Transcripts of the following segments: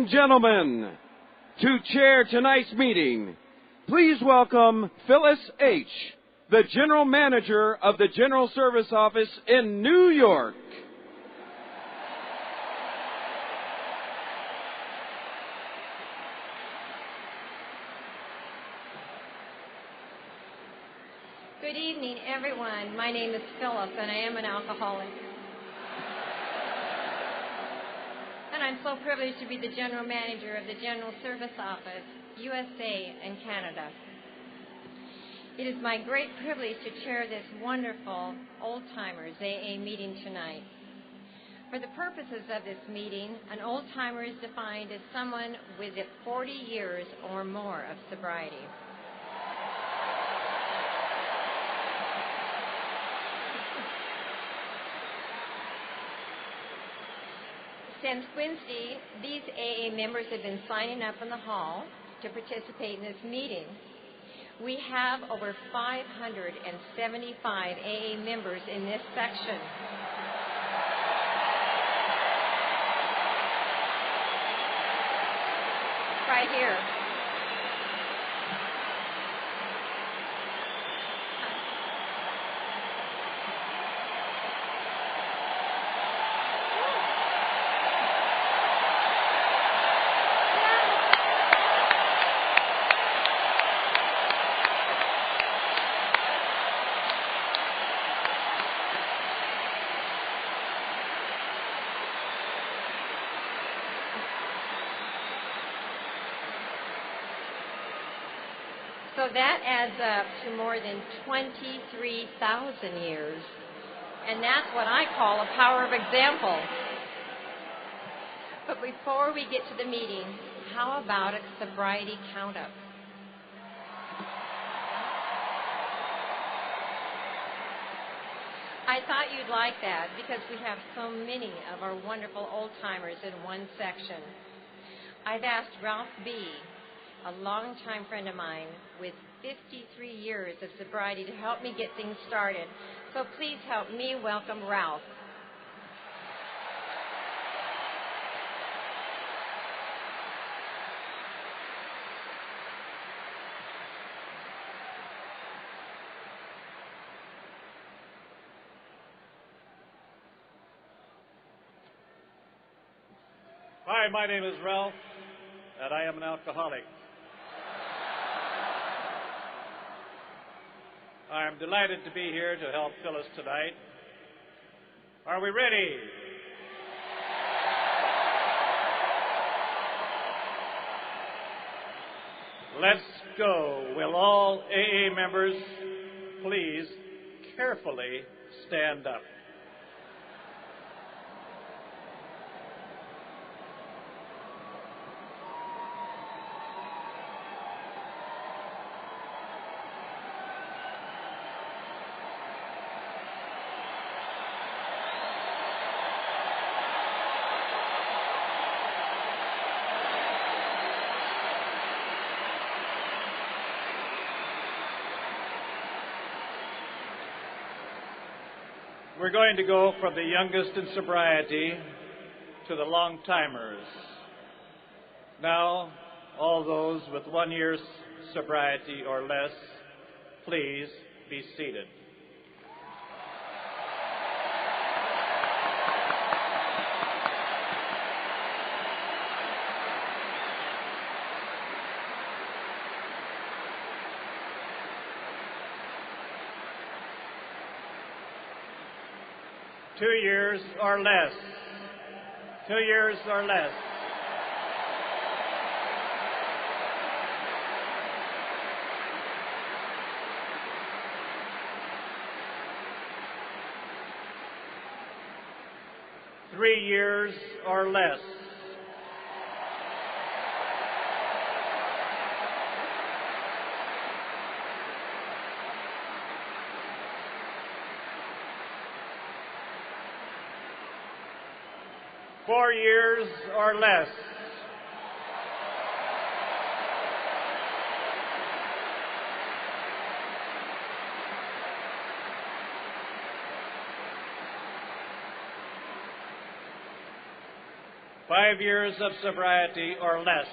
and gentlemen, to chair tonight's meeting, please welcome Phyllis H., the General Manager of the General Service Office in New York. Good evening, everyone. My name is Phyllis, and I am an alcoholic. And I'm so privileged to be the General Manager of the General Service Office, USA and Canada. It is my great privilege to chair this wonderful Oldtimers AA meeting tonight. For the purposes of this meeting, an old-timer is defined as someone with 40 years or more of sobriety. Since Wednesday, these AA members have been signing up in the hall to participate in this meeting. We have over 575 AA members in this section. Right here. So that adds up to more than 23,000 years. And that's what I call a power of example. But before we get to the meeting, how about a sobriety count-up? I thought you'd like that because we have so many of our wonderful old-timers in one section. I've asked Ralph B., a longtime friend of mine with 53 years of sobriety, to help me get things started. So please help me welcome Ralph. Hi, my name is Ralph, and I am an alcoholic. I'm delighted to be here to help Phyllis tonight. Are we ready? Let's go. Will all AA members please carefully stand up? We're going to go from the youngest in sobriety to the long-timers. Now, all those with 1 year's sobriety or less, please be seated. Two years or less. 2 years or less. Three years or less. Four years or less. 5 years of sobriety or less.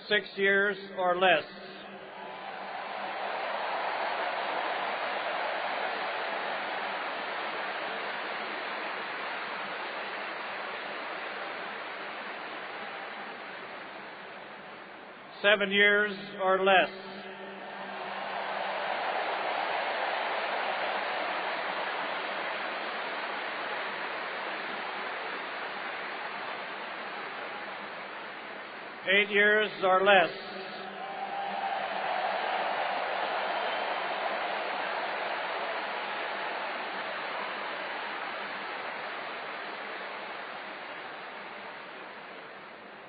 Six years or less. Seven years or less. Eight years or less.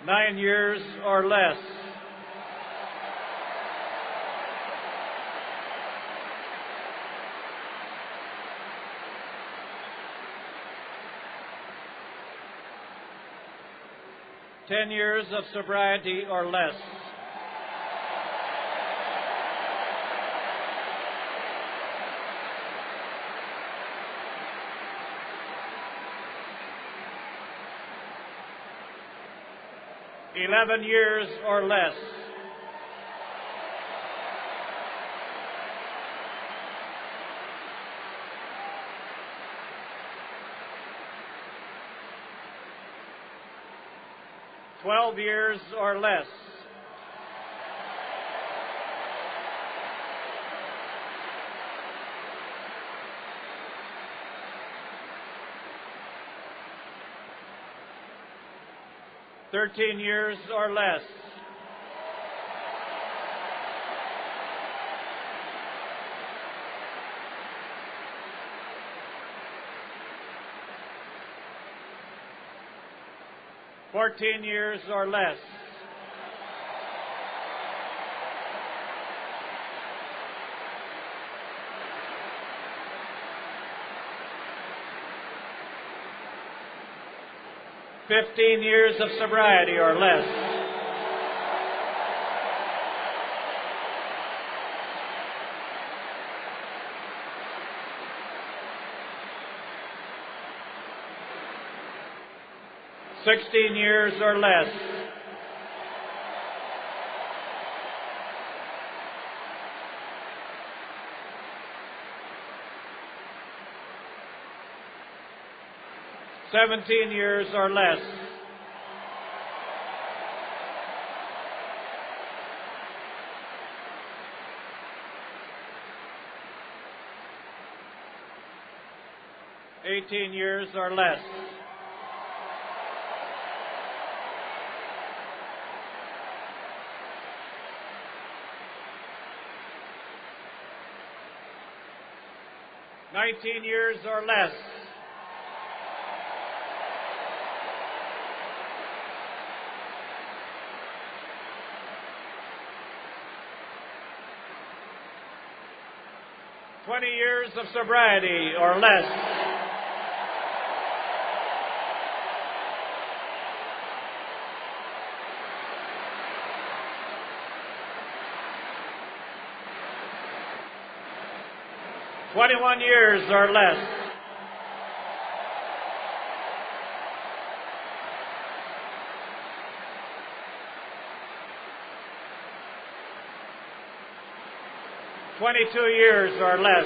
Nine years or less. 10 years of sobriety or less. $11 years or less. $12 years or less. $13 years or less. $14 years or less. $15 years of sobriety or less. $16 years or less. $17 years or less. $18 years or less. $19 years or less. $20 years of sobriety or less. $21 years or less. $22 years or less.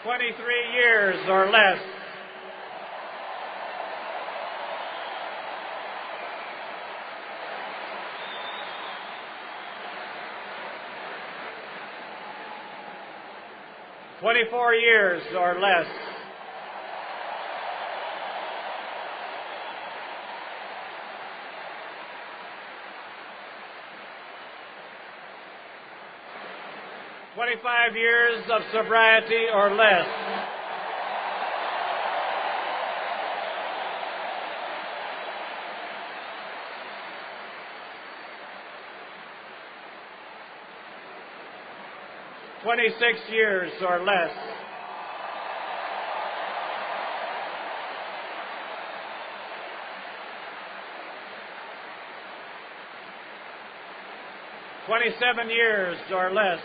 $23 years or less. $24 years or less. $25 years of sobriety or less. 26 years or less. 27 years or less.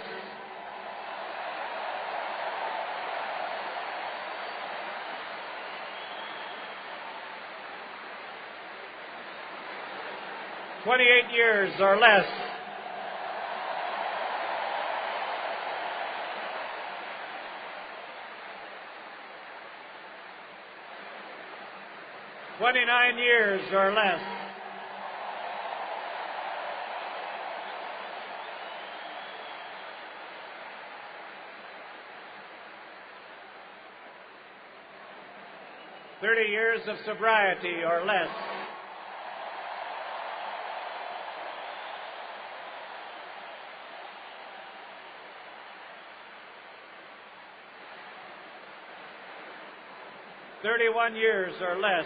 28 years or less. 29 years or less. 30 years of sobriety or less. 31 years or less.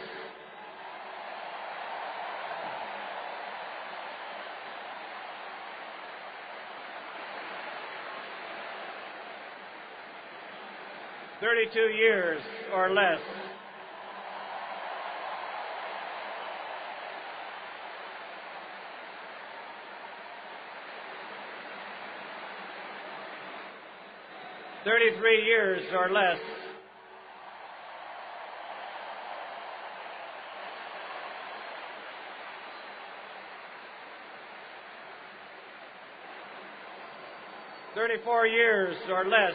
32 years or less. 33 years or less. 34 years or less.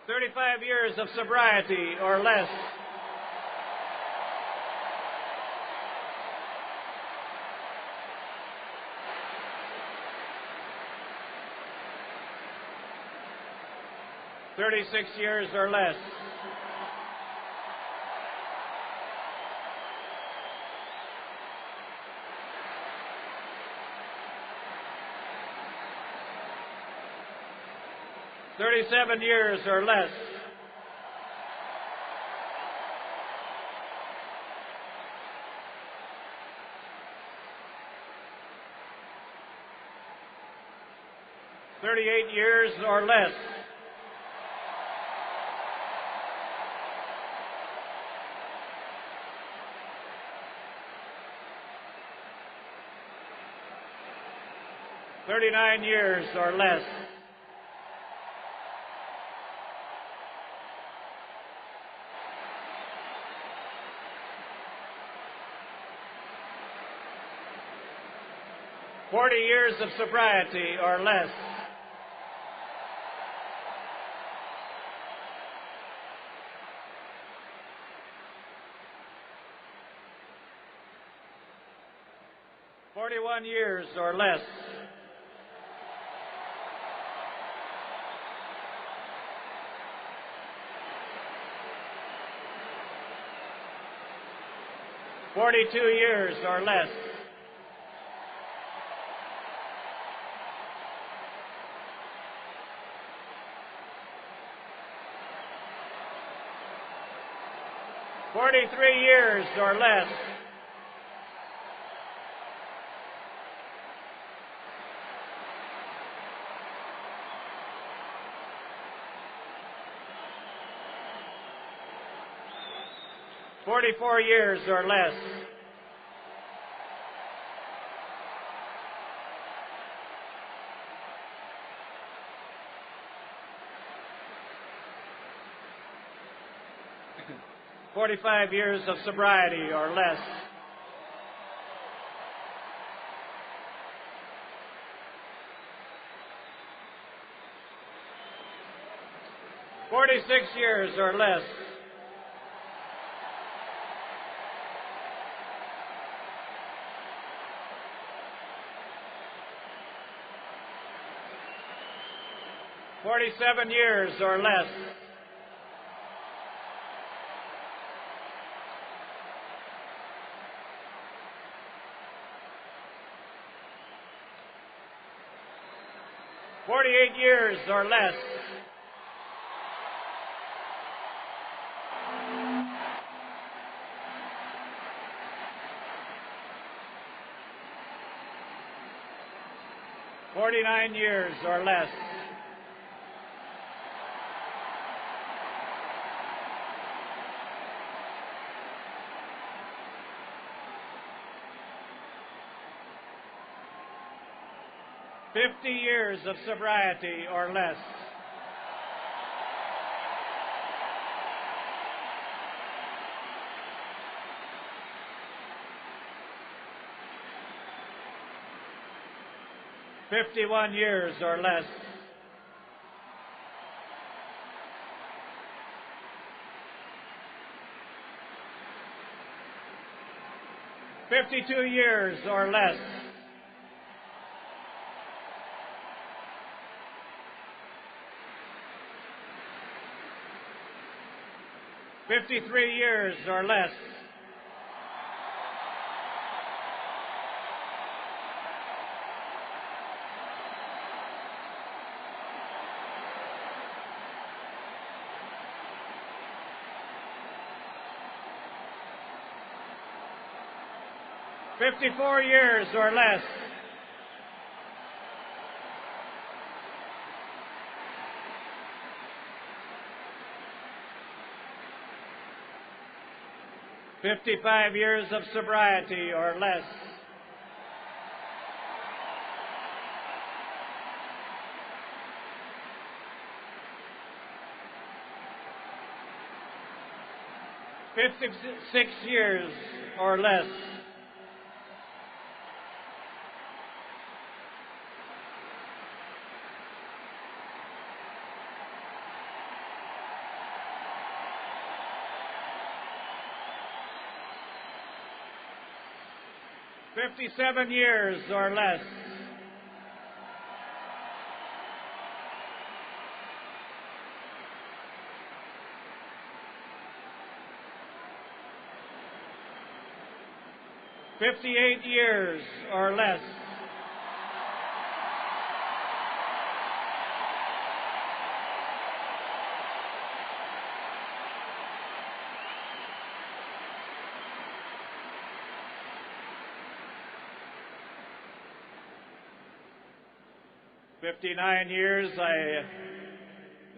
35 years of sobriety or less. 36 years or less. 37 years or less. 38 years or less. 39 years or less. 40 years of sobriety or less. 41 years or less. 42 years or less. 43 years or less. 44 years or less. 45 years of sobriety or less. 46 years or less. 47 years or less. 48 years or less. 49 years or less. 50 years of sobriety or less. 51 years or less. 52 years or less. 53 years or less. 54 years or less. 55 years of sobriety or less. 56 years or less. 57 years or less. 58 years or less. 59 years.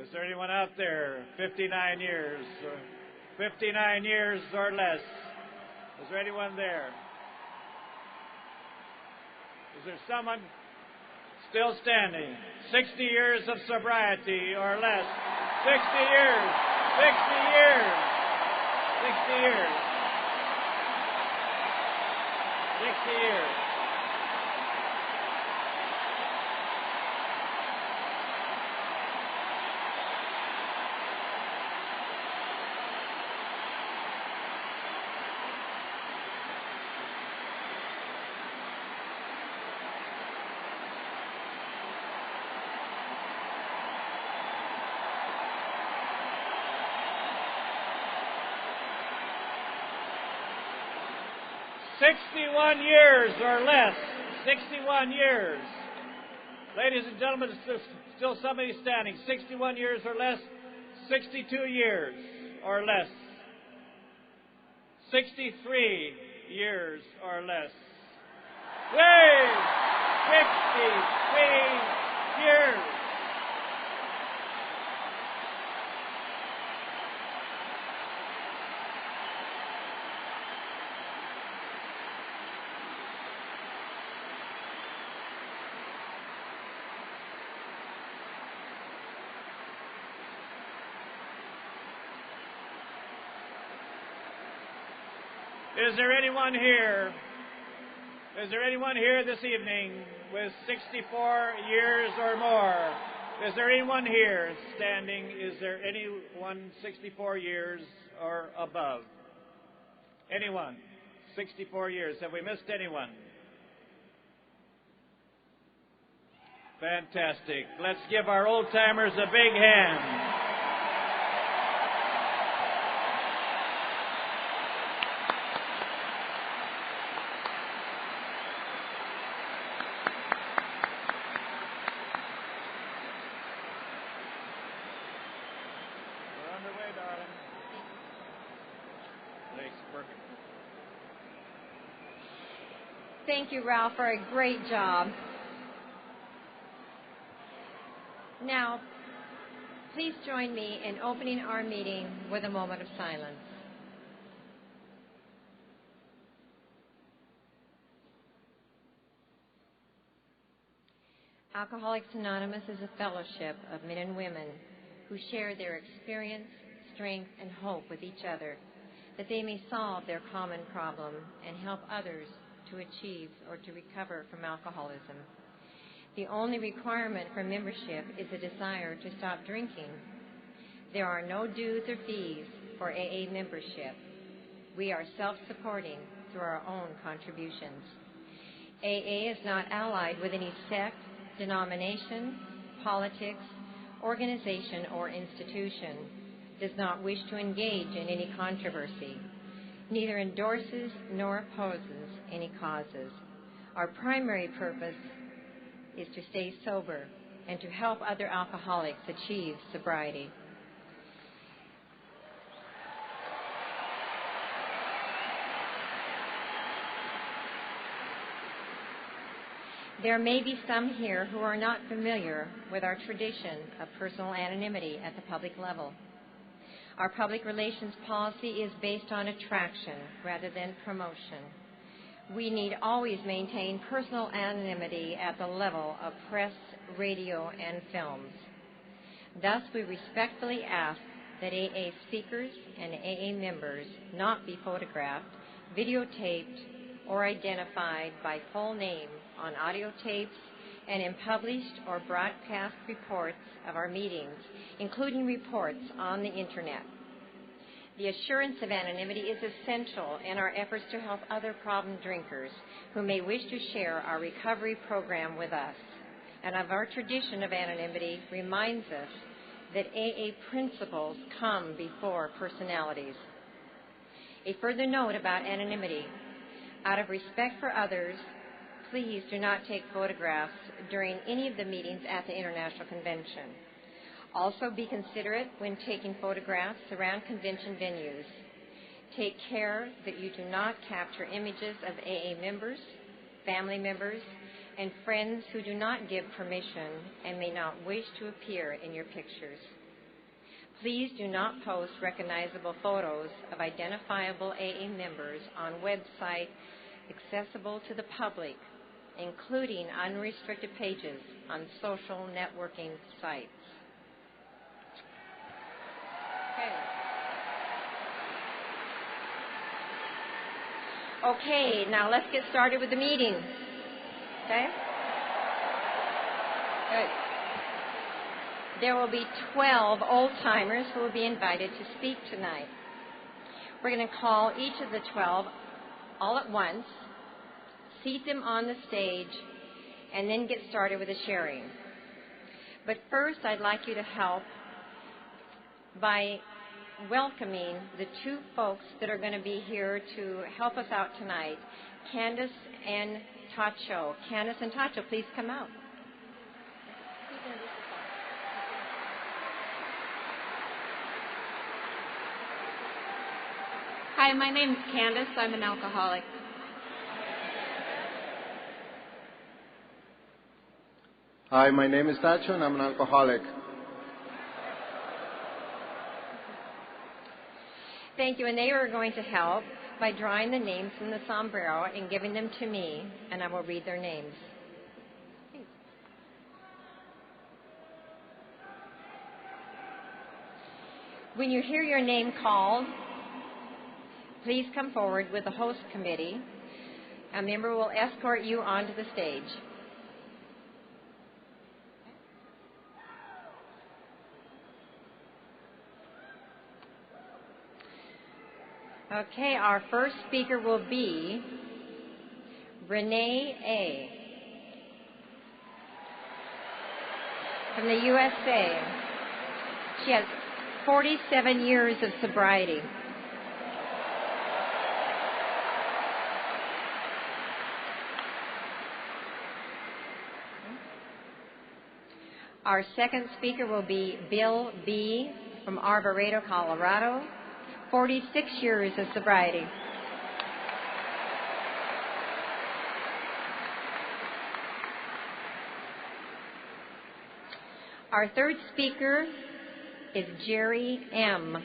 Is there anyone out there? 59 years. 59 years or less. Is there anyone there? Is there someone still standing? 60 years of sobriety or less. 60 years. 60 years. 60 years. 60 years. "61 years or less." 61 years. Ladies and gentlemen, there's still somebody standing. 61 years or less. 62 years or less. 63 years or less. Wait! 63 years. Is there anyone here? Is there anyone here this evening with 64 years or more? Is there anyone here standing? Is there anyone 64 years or above? Anyone? 64 years. Have we missed anyone? Fantastic. Let's give our old-timers a big hand. Thank you, Ralph, for a great job. Now, please join me in opening our meeting with a moment of silence. Alcoholics Anonymous is a fellowship of men and women who share their experience, strength, and hope with each other, that they may solve their common problem and help others to achieve or to recover from alcoholism. The only requirement for membership is a desire to stop drinking. There are no dues or fees for AA membership. We are self-supporting through our own contributions. AA is not allied with any sect, denomination, politics, organization, or institution, does not wish to engage in any controversy, neither endorses nor opposes any causes. Our primary purpose is to stay sober and to help other alcoholics achieve sobriety. There may be some here who are not familiar with our tradition of personal anonymity at the public level. Our public relations policy is based on attraction rather than promotion. We need always maintain personal anonymity at the level of press, radio, and films. Thus, we respectfully ask that AA speakers and AA members not be photographed, videotaped, or identified by full name on audio tapes and in published or broadcast reports of our meetings, including reports on the Internet. The assurance of anonymity is essential in our efforts to help other problem drinkers who may wish to share our recovery program with us. And of our tradition of anonymity reminds us that AA principles come before personalities. A further note about anonymity. Out of respect for others, please do not take photographs during any of the meetings at the International Convention. Also, be considerate when taking photographs around convention venues. Take care that you do not capture images of AA members, family members, and friends who do not give permission and may not wish to appear in your pictures. Please do not post recognizable photos of identifiable AA members on websites accessible to the public, including unrestricted pages on social networking sites. Okay, now let's get started with the meeting. Okay? Good. There will be 12 old-timers who will be invited to speak tonight. We're going to call each of the 12 all at once, seat them on the stage, and then get started with the sharing. But first, I'd like you to help by welcoming the two folks that are going to be here to help us out tonight, Candace and Tacho. Candace and Tacho, please come out. Hi, my name's Candace. I'm an alcoholic. Hi, my name is Tacho and I'm an alcoholic. Thank you, and they are going to help by drawing the names from the sombrero and giving them to me, and I will read their names. When you hear your name called, please come forward with the host committee. A member will escort you onto the stage. Okay, our first speaker will be Renee A. from the USA. She has 47 years of sobriety. Our second speaker will be Bill B. from Arboreto, Colorado. 46 years of sobriety. Our third speaker is Jerry M.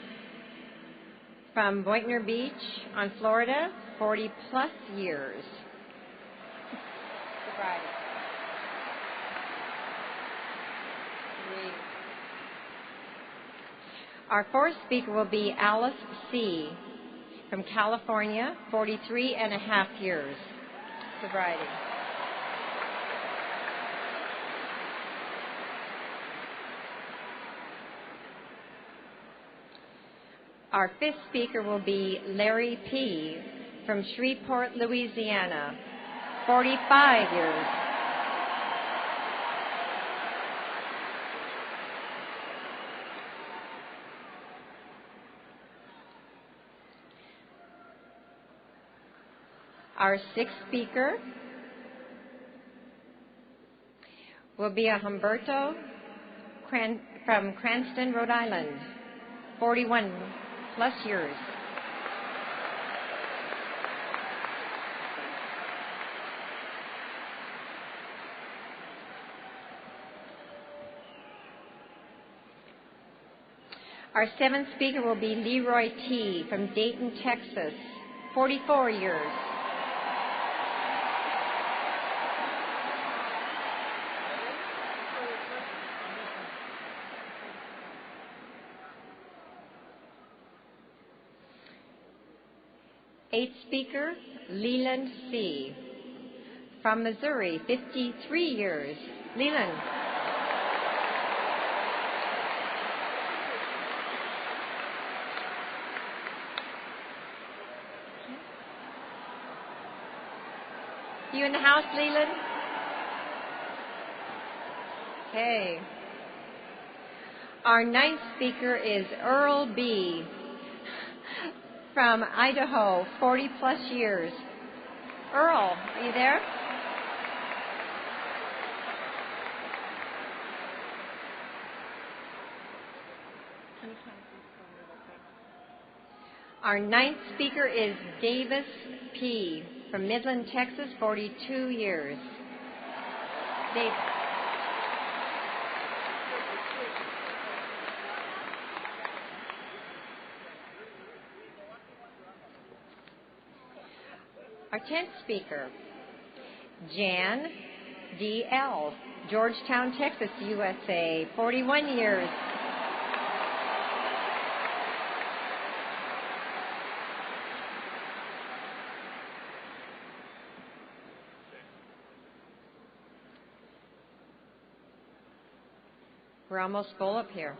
from Boynton Beach on Florida, 40-plus years. Sobriety. Our fourth speaker will be Alice C. from California, 43 and a half years. Sobriety. Our fifth speaker will be Larry P. from Shreveport, Louisiana, 45 years. Our sixth speaker will be a Humberto from Cranston, Rhode Island, 41-plus years. Our seventh speaker will be Leroy T. from Dayton, Texas, 44 years. Eighth speaker, Leland C. from Missouri, 53 years. Leland. You in the house, Leland? Okay. Our ninth speaker is Earl B. from Idaho, 40-plus years. Earl, are you there? Our ninth speaker is Davis P. from Midland, Texas, 42 years. Davis. Our 10th speaker, Jan D.L., Georgetown, Texas, USA, 41 years. We're almost full up here.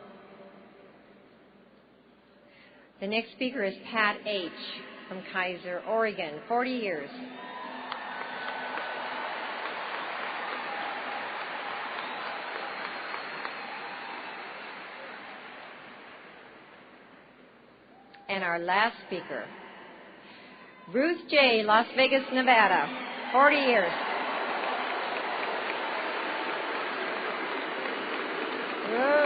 The next speaker is Pat H. from Kaiser, Oregon, 40 years. And our last speaker, Ruth J., Las Vegas, Nevada, 40 years. Whoa.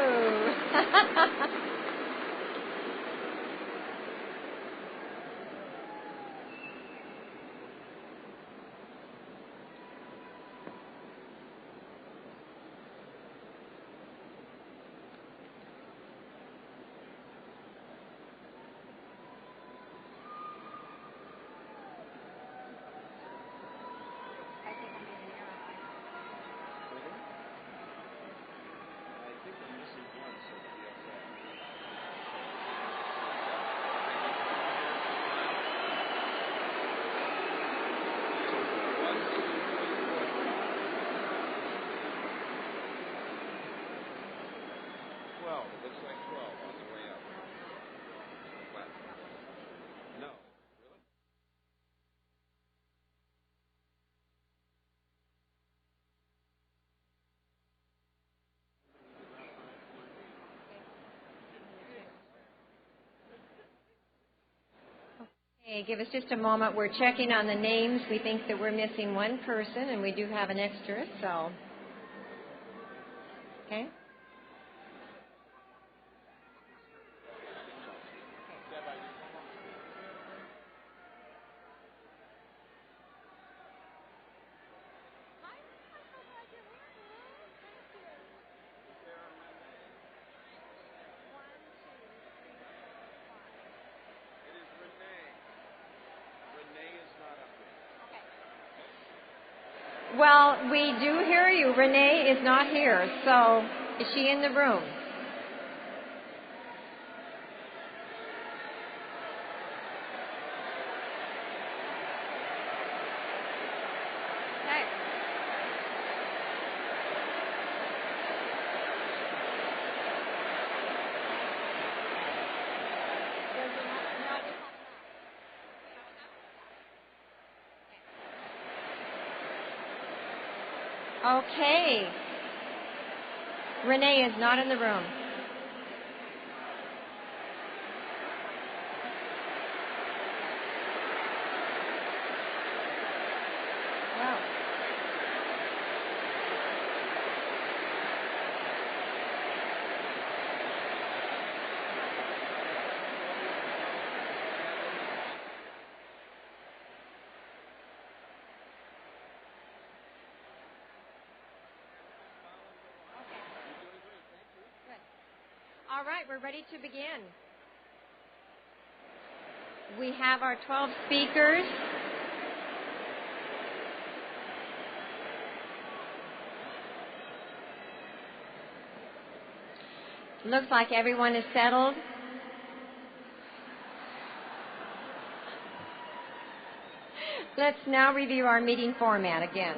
Okay, give us just a moment. We're checking on the names. We think that we're missing one person, and we do have an extra, so. Okay. Well, we do hear you. Renee is not here, so is she in the room? Okay. Renee is not in the room. Wow. All right, we're ready to begin. We have our 12 speakers. Looks like everyone is settled. Let's now review our meeting format again.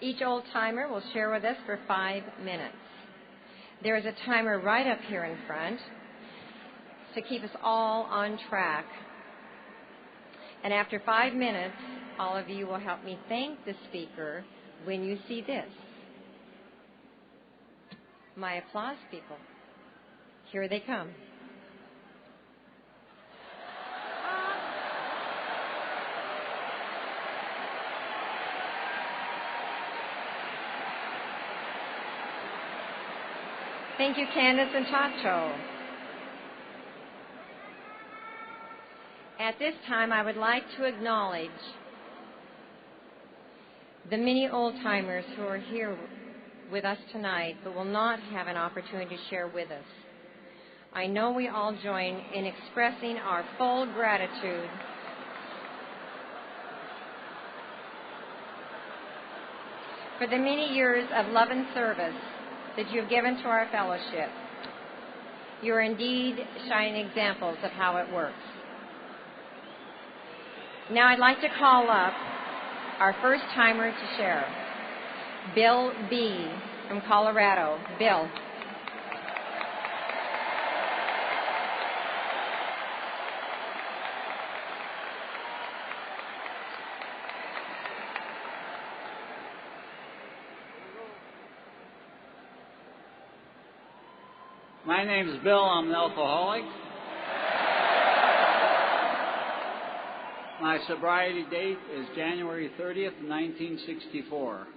Each old-timer will share with us for 5 minutes. There is a timer right up here in front to keep us all on track. And after 5 minutes, all of you will help me thank the speaker when you see this. My applause, people. Here they come. Thank you, Candace and Tacho. At this time, I would like to acknowledge the many old-timers who are here with us tonight but will not have an opportunity to share with us. I know we all join in expressing our full gratitude for the many years of love and service that you have given to our fellowship. You are indeed shining examples of how it works. Now I'd like to call up our first timer to share, Bill B. from Colorado. Bill. My name is Bill. I'm an alcoholic. My sobriety date is January 30th, 1964.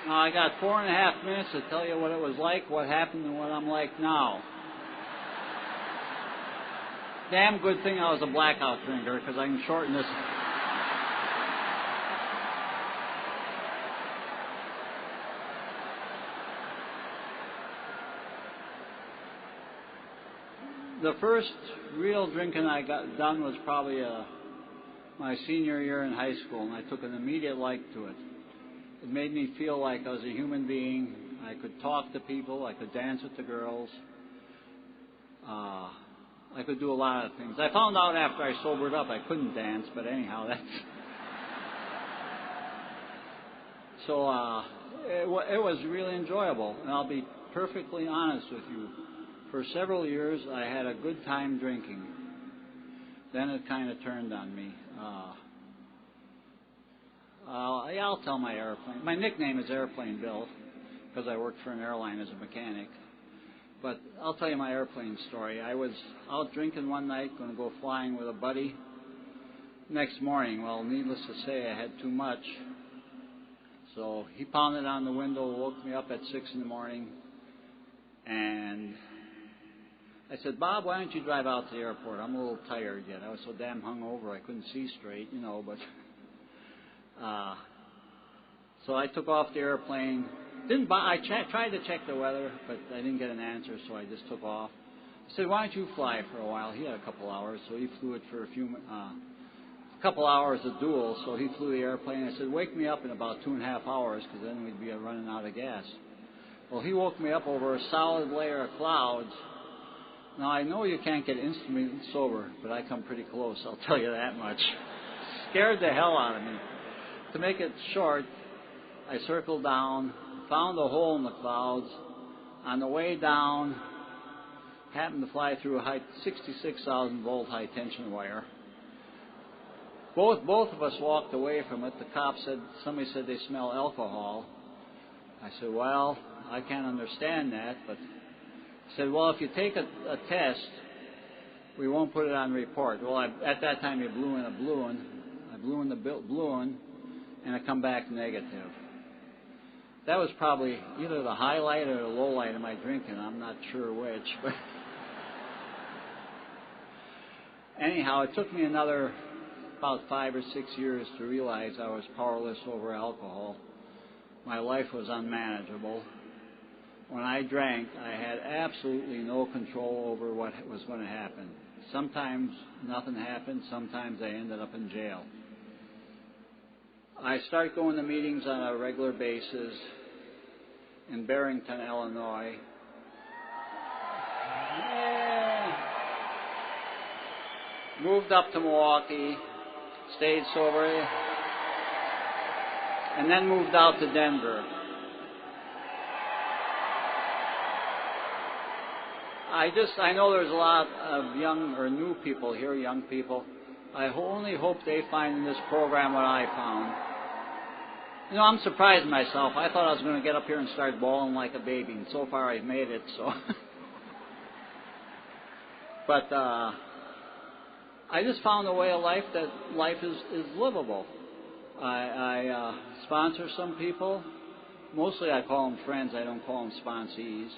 Now, I got 4.5 minutes to tell you what it was like, what happened, and what I'm like now. Damn good thing I was a blackout drinker, because I can shorten this. The first real drinking I got done was probably my senior year in high school, and I took an immediate like to it. It made me feel like I was a human being. I could talk to people. I could dance with the girls. I could do a lot of things. I found out after I sobered up I couldn't dance, but anyhow, that's... So it was really enjoyable, and I'll be perfectly honest with you. For several years, I had a good time drinking. Then it kind of turned on me. I'll tell my airplane. My nickname is Airplane Bill because I worked for an airline as a mechanic. But I'll tell you my airplane story. I was out drinking one night, going to go flying with a buddy. Next morning, well, needless to say, I had too much. So he pounded on the window, woke me up at 6 in the morning, and I said, Bob, why don't you drive out to the airport? I'm a little tired yet. I was so damn hungover I couldn't see straight, but... So I took off the airplane. Tried to check the weather, but I didn't get an answer, so I just took off. He said, why don't you fly for a while? He had a couple hours, so he flew it for a couple hours of duel, so he flew the airplane. I said, wake me up in about 2.5 hours, because then we'd be running out of gas. Well, he woke me up over a solid layer of clouds. Now, I know you can't get instantly sober, but I come pretty close, I'll tell you that much. Scared the hell out of me. To make it short, I circled down, found a hole in the clouds. On the way down, happened to fly through a 66,000 volt high tension wire. Both of us walked away from it. The cop said, somebody said they smell alcohol. I said, well, I can't understand that, but he said, well, if you take a test, we won't put it on report. Well, at that time, he blew in a balloon. I blew in the balloon, and it come back negative. That was probably either the highlight or the low light of my drinking. I'm not sure which. But anyhow, it took me another about 5 or 6 years to realize I was powerless over alcohol. My life was unmanageable. When I drank, I had absolutely no control over what was going to happen. Sometimes nothing happened. Sometimes I ended up in jail. I started going to meetings on a regular basis in Barrington, Illinois. Moved up to Milwaukee, stayed sober, and then moved out to Denver. I know there's a lot of young or new people here, young people. I only hope they find in this program what I found. You know, I'm surprised myself. I thought I was going to get up here and start bawling like a baby, and so far I've made it, so. But I just found a way of life that life is livable. I sponsor some people. Mostly I call them friends. I don't call them sponsees.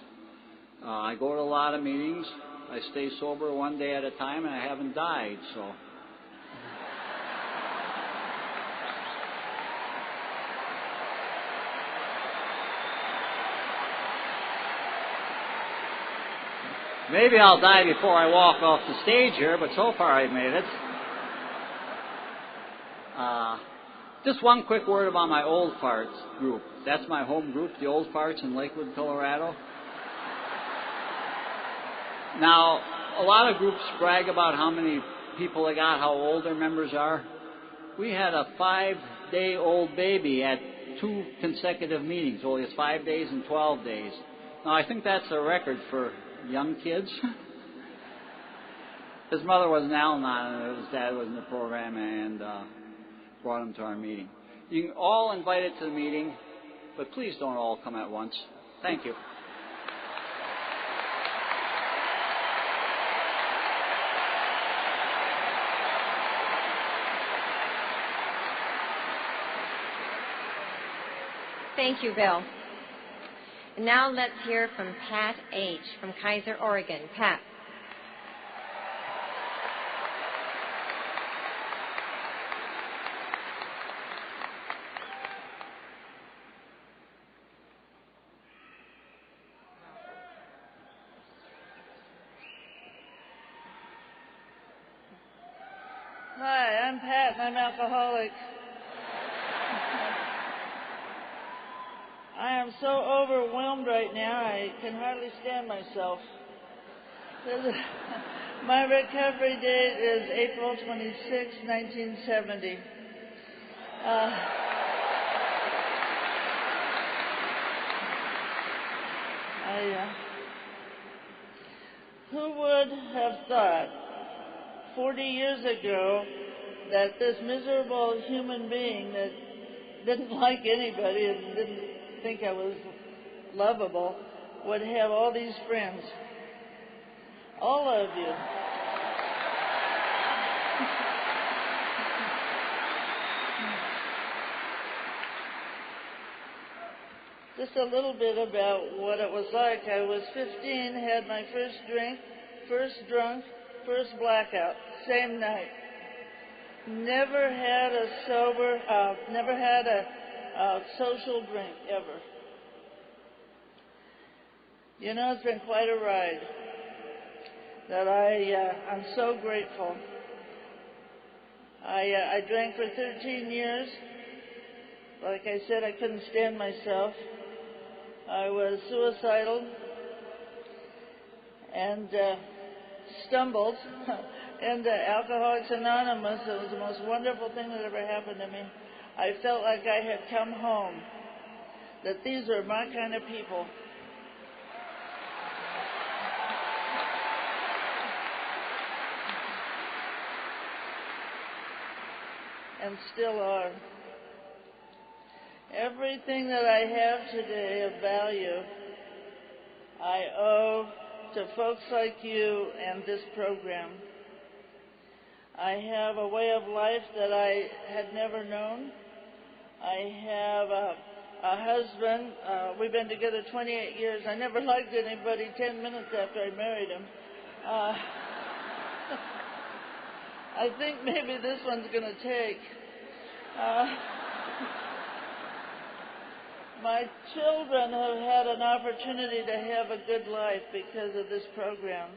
I go to a lot of meetings. I stay sober one day at a time, and I haven't died, so. Maybe I'll die before I walk off the stage here, but so far I've made it. Just one quick word about my Old Farts group. That's my home group, the Old Farts in Lakewood, Colorado. Now, a lot of groups brag about how many people they got, how old their members are. We had a 5-day-old baby at 2 consecutive meetings. Only it's 5 days and 12 days. Now, I think that's a record for young kids. His mother was an Al-Anon, and his dad was in the program, and brought him to our meeting. You can all invited to the meeting, but please don't all come at once. Thank you. Thank you, Bill. And now let's hear from Pat H. from Kaiser, Oregon. Pat. Hi, I'm Pat, and I'm alcoholic. I am so overwhelmed right now, I can hardly stand myself. My recovery date is April 26, 1970. Who would have thought 40 years ago that this miserable human being that didn't like anybody and didn't think I was lovable would have all these friends? All of you. Just a little bit about what it was like. I was 15, had my first drink, first drunk, first blackout, same night. Never had a social drink ever. You know, it's been quite a ride. that I'm so grateful. I drank for 13 years. Like I said, I couldn't stand myself. I was suicidal and stumbled into Alcoholics Anonymous. It was the most wonderful thing that ever happened to me. I felt like I had come home, that these were my kind of people. And still are. Everything that I have today of value, I owe to folks like you and this program. I have a way of life that I had never known. I have a husband. We've been together 28 years. I never liked anybody 10 minutes after I married him. I think maybe this one's going to take. My children have had an opportunity to have a good life because of this program.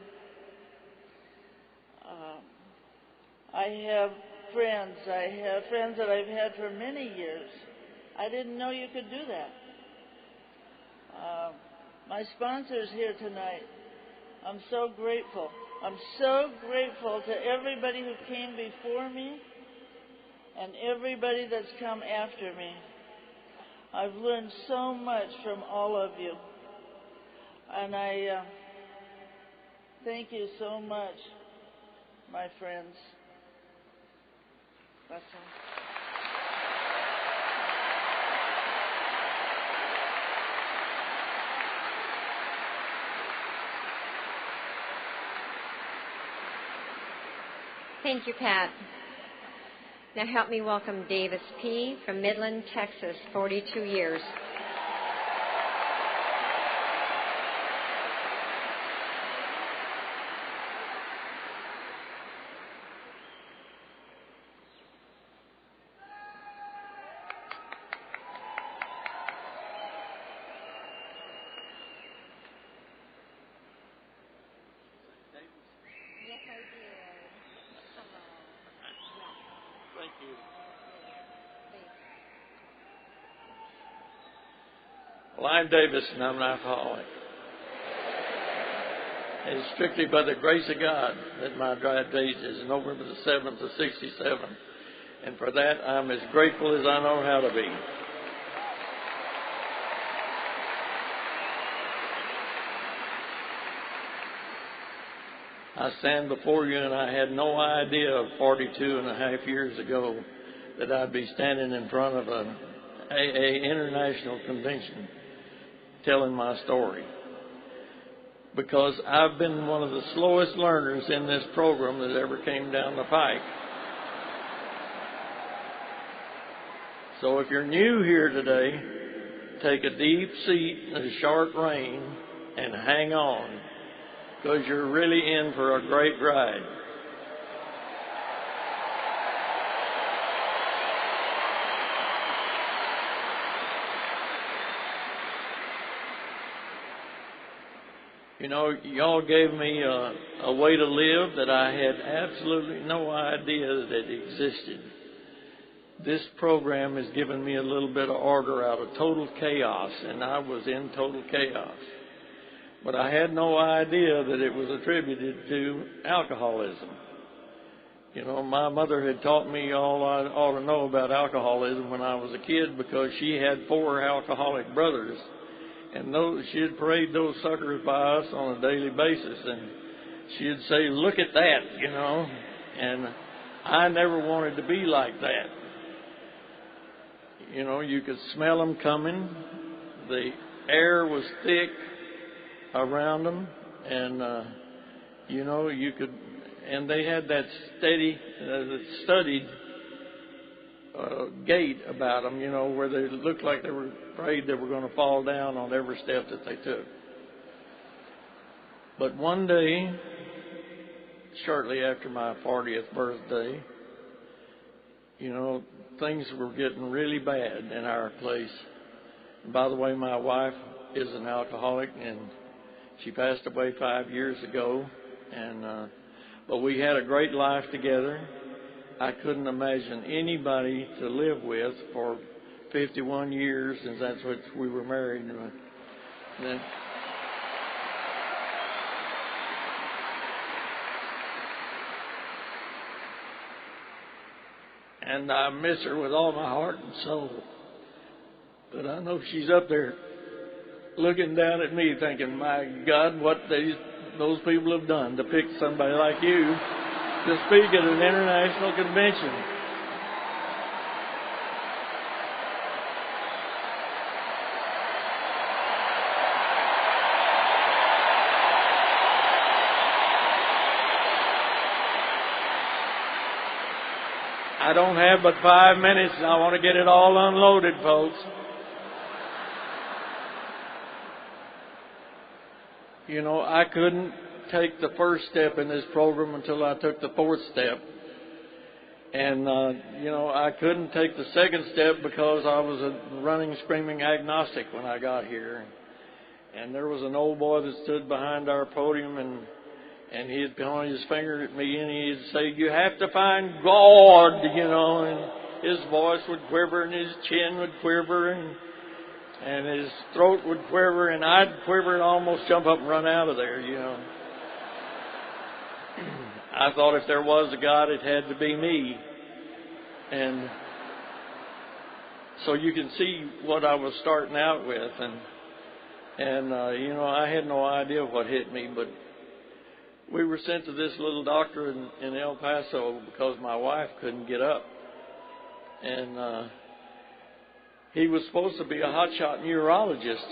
I have friends. I have friends that I've had for many years. I didn't know you could do that. My sponsor's here tonight. I'm so grateful. I'm so grateful to everybody who came before me and everybody that's come after me. I've learned so much from all of you. And I thank you so much, my friends. That's all. Thank you, Pat. Now help me welcome Davis P. from Midland, Texas, 42 years. Well, I'm Davis, and I'm an alcoholic. It's strictly by the grace of God that my dry date is November the 7th of 67. And for that, I'm as grateful as I know how to be. I stand before you, and I had no idea 42 and a half years ago that I'd be standing in front of an AA International Convention telling my story. Because I've been one of the slowest learners in this program that ever came down the pike. So if you're new here today, take a deep seat in a sharp rain and hang on, because you're really in for a great ride. You know, y'all gave me a way to live that I had absolutely no idea that it existed. This program has given me a little bit of order out of total chaos, and I was in total chaos. But I had no idea that it was attributed to alcoholism. You know, my mother had taught me all I ought to know about alcoholism when I was a kid, because she had 4 alcoholic brothers. And she'd parade those suckers by us on a daily basis, and she'd say, "Look at that," you know. And I never wanted to be like that. You know, you could smell them coming. The air was thick around them, and you know, you could. And they had that studied gait about them, you know, where they looked like they were afraid they were going to fall down on every step that they took. But one day, shortly after my 40th birthday, you know, things were getting really bad in our place. And by the way, my wife is an alcoholic, and she passed away 5 years ago. But we had a great life together. I couldn't imagine anybody to live with for 51 years, and that's what we were married. And I miss her with all my heart and soul. But I know she's up there looking down at me thinking, my God, what those people have done to pick somebody like you to speak at an international convention. I don't have but 5 minutes, and I want to get it all unloaded, folks. You know, I couldn't take the first step in this program until I took the fourth step. And, I couldn't take the second step because I was a running, screaming agnostic when I got here. And there was an old boy that stood behind our podium, and he'd point his finger at me, and he'd say, you have to find God, and his voice would quiver, and his chin would quiver, and his throat would quiver, and I'd quiver and almost jump up and run out of there, I thought if there was a God, it had to be me. And so you can see what I was starting out with. And I had no idea what hit me, but we were sent to this little doctor in El Paso because my wife couldn't get up. And he was supposed to be a hotshot neurologist,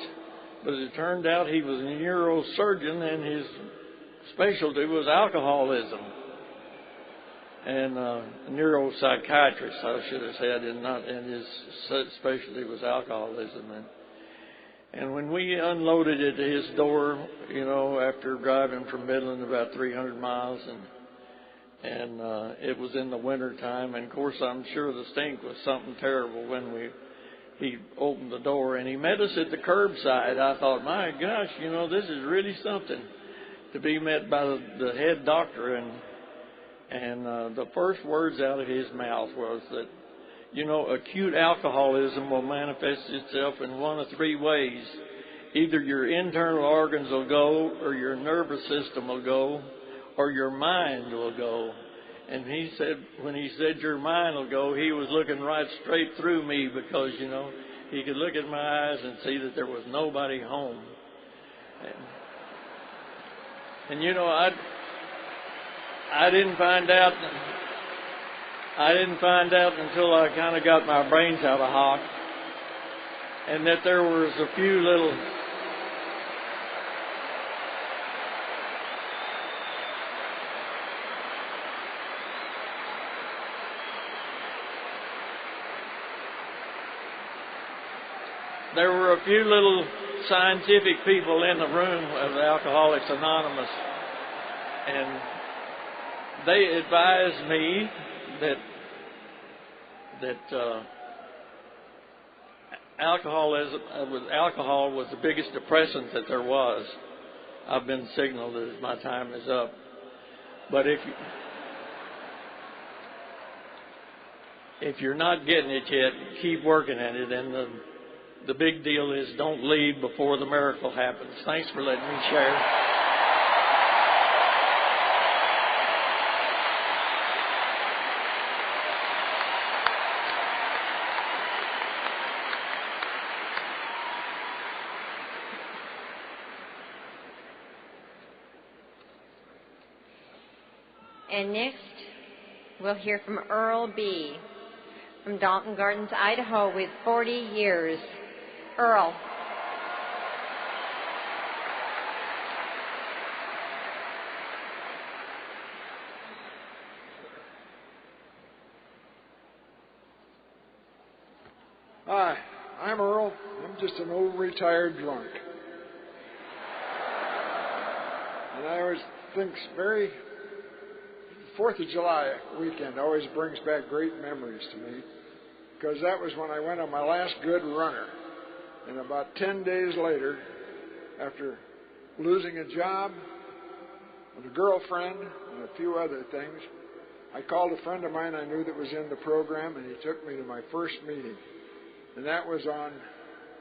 but it turned out he was a neurosurgeon, and his specialty was alcoholism. And a neuropsychiatrist, I should have said, and his specialty was alcoholism. And when we unloaded at his door, after driving from Midland about 300 miles, and it was in the winter time, and of course I'm sure the stink was something terrible when he opened the door, and he met us at the curbside. I thought, my gosh, this is really something to be met by the head doctor. And the first words out of his mouth was that, acute alcoholism will manifest itself in one of three ways. Either your internal organs will go, or your nervous system will go, or your mind will go. And he said, when he said your mind will go, he was looking right straight through me because, he could look at my eyes and see that there was nobody home. And I didn't find out until I kind of got my brains out of hock, and that there was a few little scientific people in the room of Alcoholics Anonymous, and they advised me that alcohol was the biggest depressant that there was. I've been signaled that my time is up, but if you're not getting it yet, keep working at it. And the big deal is don't leave before the miracle happens. Thanks for letting me share. And next, we'll hear from Earl B. from Dalton Gardens, Idaho, with 40 years. Earl. Hi, I'm Earl. I'm just an old retired drunk. And I always think 4th of July weekend always brings back great memories to me, because that was when I went on my last good runner. And about 10 days later, after losing a job, and a girlfriend and a few other things, I called a friend of mine I knew that was in the program, and he took me to my first meeting. And that was on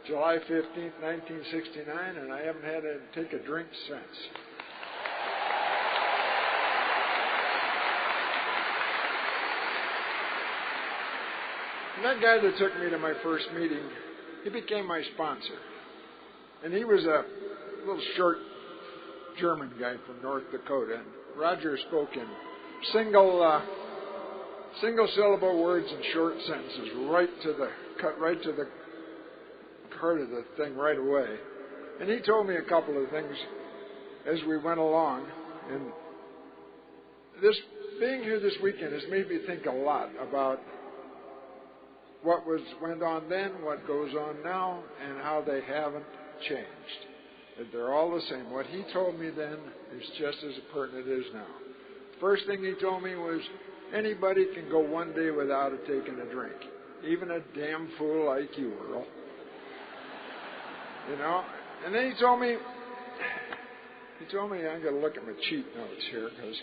July 15th, 1969, and I haven't had to take a drink since. And that guy that took me to my first meeting, he became my sponsor. And he was a little short German guy from North Dakota. And Roger spoke in single syllable words and short sentences, cut right to the heart of the thing right away. And he told me a couple of things as we went along. And this being here this weekend has made me think a lot about what went on then, what goes on now, and how they haven't changed. That they're all the same. What he told me then is just as pertinent as now. First thing he told me was, anybody can go one day without taking a drink. Even a damn fool like you, Earl. You know? And then he told me, I'm going to look at my cheat notes here, because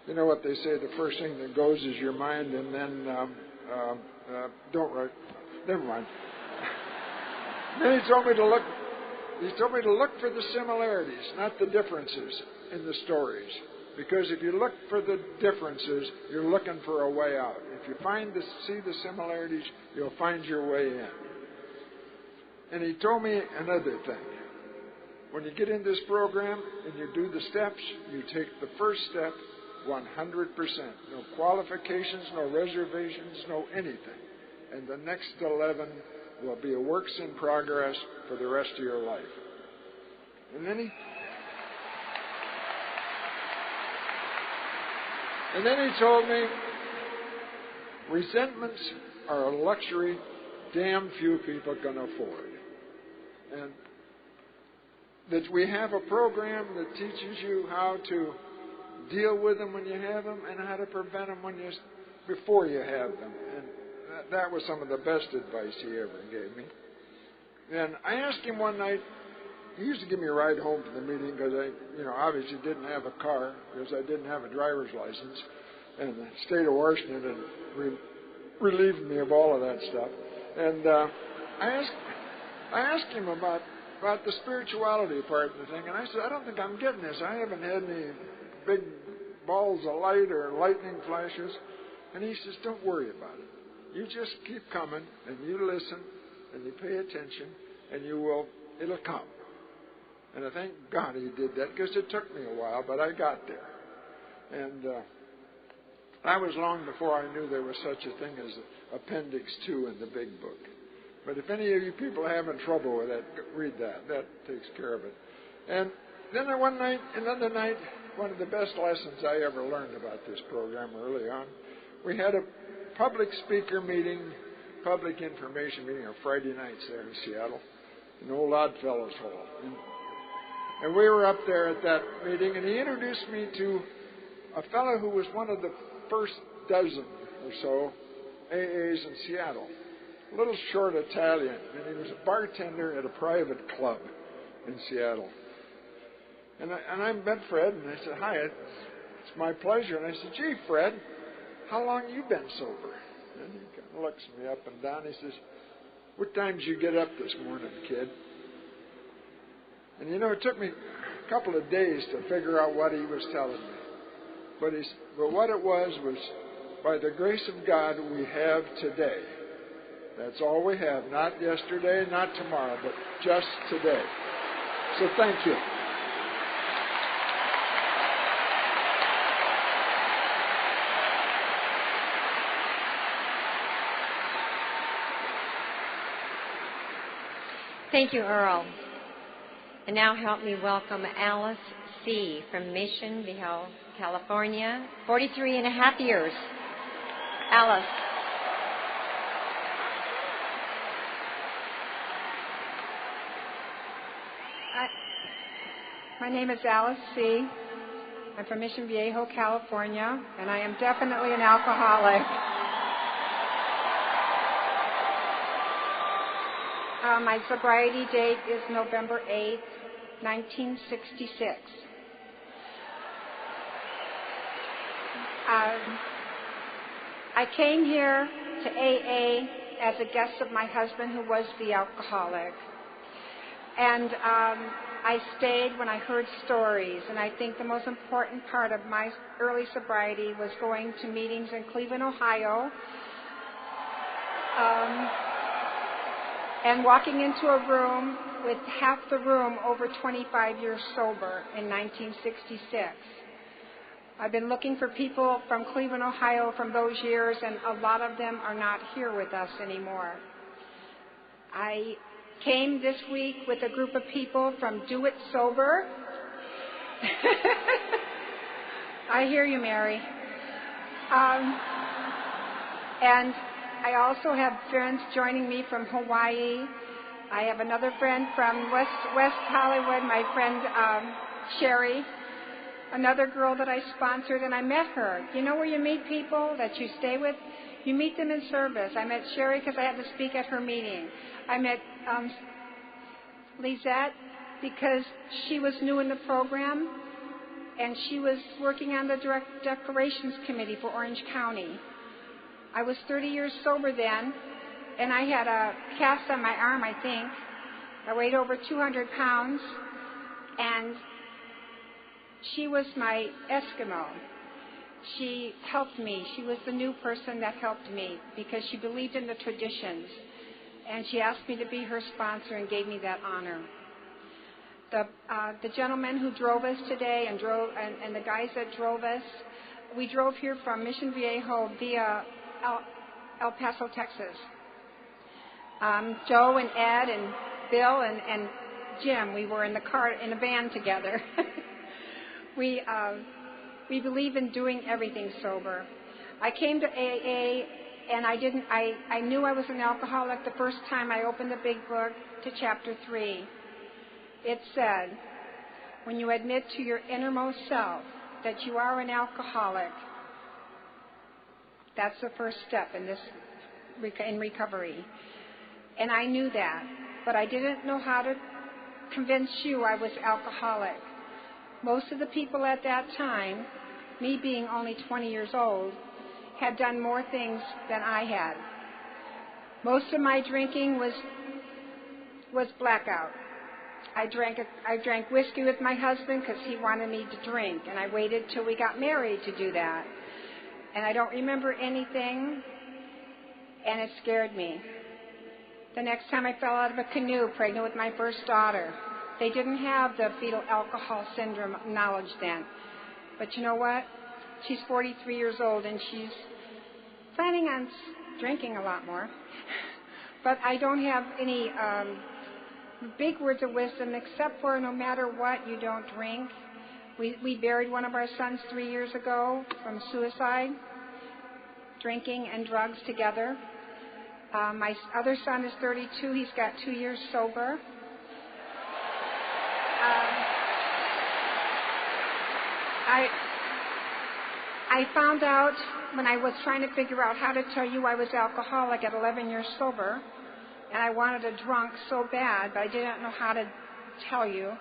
you know what they say, the first thing that goes is your mind, and then don't write. Never mind. Then he told me to look for the similarities, not the differences in the stories. Because if you look for the differences, you're looking for a way out. If you see the similarities, you'll find your way in. And he told me another thing. When you get in this program and you do the steps, you take the first step 100%. No qualifications, no reservations, no anything. And the next 11 will be a works in progress for the rest of your life. And then he told me, resentments are a luxury damn few people can afford. And that we have a program that teaches you how to deal with them when you have them and how to prevent them before you have them. And that was some of the best advice he ever gave me. And I asked him one night, he used to give me a ride home from the meeting because I, obviously didn't have a car because I didn't have a driver's license. And the state of Washington had relieved me of all of that stuff. And I asked him about the spirituality part of the thing. And I said, I don't think I'm getting this. I haven't had any big balls of light or lightning flashes. And he says, don't worry about it. You just keep coming and you listen and you pay attention and it'll come. And I thank God he did that because it took me a while, but I got there. And that was long before I knew there was such a thing as Appendix 2 in the big book. But if any of you people are having trouble with that, read that. That takes care of it. And then another night, one of the best lessons I ever learned about this program early on, we had a public speaker meeting, public information meeting on Friday nights there in Seattle, in Old Oddfellows Hall. And we were up there at that meeting, and he introduced me to a fellow who was one of the first dozen or so AAs in Seattle. A little short Italian, and he was a bartender at a private club in Seattle. And I met Fred, and I said, hi, it's my pleasure. And I said, gee, Fred, how long you been sober? And he kind of looks me up and down. He says, what time did you get up this morning, kid? And it took me a couple of days to figure out what he was telling me. But what it was by the grace of God we have today. That's all we have. Not yesterday, not tomorrow, but just today. So thank you. Thank you, Earl. And now help me welcome Alice C. from Mission Viejo, California, 43 and a half years. Alice. My name is Alice C. I'm from Mission Viejo, California, and I am definitely an alcoholic. My sobriety date is November 8th, 1966. I came here to AA as a guest of my husband, who was the alcoholic. And I stayed when I heard stories. And I think the most important part of my early sobriety was going to meetings in Cleveland, Ohio, and walking into a room with half the room over 25 years sober in 1966. I've been looking for people from Cleveland, Ohio from those years, and a lot of them are not here with us anymore. I came this week with a group of people from Do It Sober. I hear you, Mary. And I also have friends joining me from Hawaii. I have another friend from West Hollywood, my friend Sherry, another girl that I sponsored, and I met her. You know where you meet people that you stay with? You meet them in service. I met Sherry because I had to speak at her meeting. I met Lisette because she was new in the program, and she was working on the Direct Declarations Committee for Orange County. I was 30 years sober then, and I had a cast on my arm, I think. I weighed over 200 pounds, and she was my Eskimo. She helped me. She was the new person that helped me because she believed in the traditions, and she asked me to be her sponsor and gave me that honor. The gentleman who drove us today and the guys that drove us, we drove here from Mission Viejo via El Paso, Texas. Joe and Ed and Bill and Jim, we were in the car in a van together. We believe in doing everything sober. I came to AA, and I knew I was an alcoholic the first time I opened the big book to chapter 3. It said, when you admit to your innermost self that you are an alcoholic, that's the first step in recovery. And I knew that, but I didn't know how to convince you I was alcoholic. Most of the people at that time, me being only 20 years old, had done more things than I had. Most of my drinking was blackout. I drank whiskey with my husband because he wanted me to drink, and I waited till we got married to do that. And I don't remember anything, and it scared me. The next time I fell out of a canoe pregnant with my first daughter. They didn't have the fetal alcohol syndrome knowledge then. But you know what? She's 43 years old, and she's planning on drinking a lot more. But I don't have any big words of wisdom except for no matter what, you don't drink. We buried one of our sons 3 years ago from suicide, drinking and drugs together. My other son is 32. He's got 2 years sober. I found out when I was trying to figure out how to tell you I was alcoholic at 11 years sober, and I wanted a drunk so bad, but I didn't know how to tell you.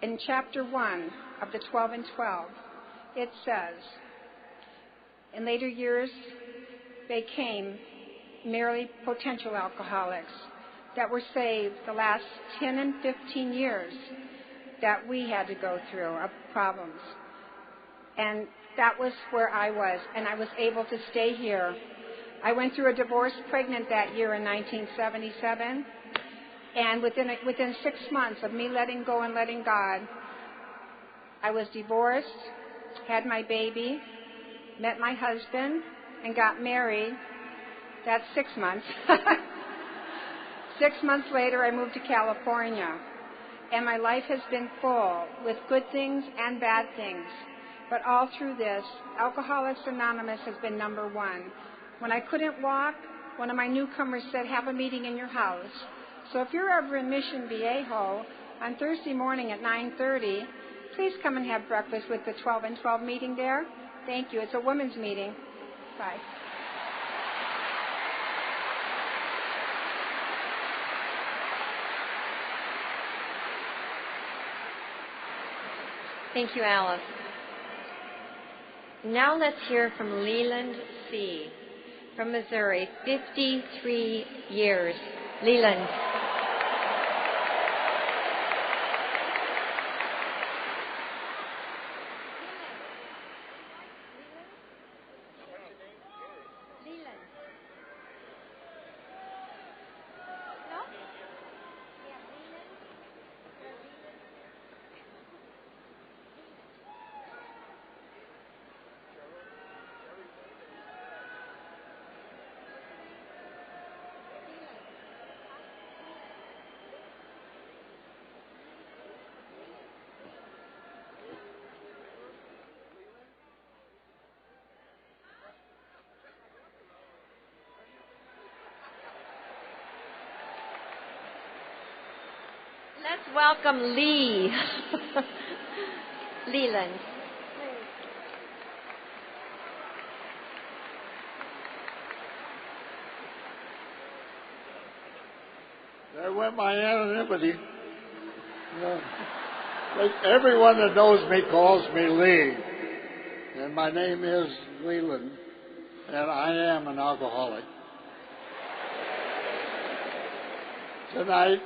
In chapter 1 of the 12 and 12, it says, in later years, they came merely potential alcoholics that were saved the last 10 and 15 years that we had to go through of problems. And that was where I was, and I was able to stay here. I went through a divorce pregnant that year in 1977, and within 6 months of me letting go and letting God, I was divorced, had my baby, met my husband, and got married. That's 6 months. 6 months later, I moved to California, and my life has been full with good things and bad things. But all through this, Alcoholics Anonymous has been number one. When I couldn't walk, one of my newcomers said, have a meeting in your house. So if you're ever in Mission Viejo on Thursday morning at 9:30, please come and have breakfast with the 12 and 12 meeting there. Thank you. It's a women's meeting. Bye. Thank you, Alice. Now let's hear from Leland C. from Missouri, 53 years. Leland. Let's welcome Lee. Leland. There went my anonymity. Like everyone that knows me calls me Lee. And my name is Leland. And I am an alcoholic. Tonight,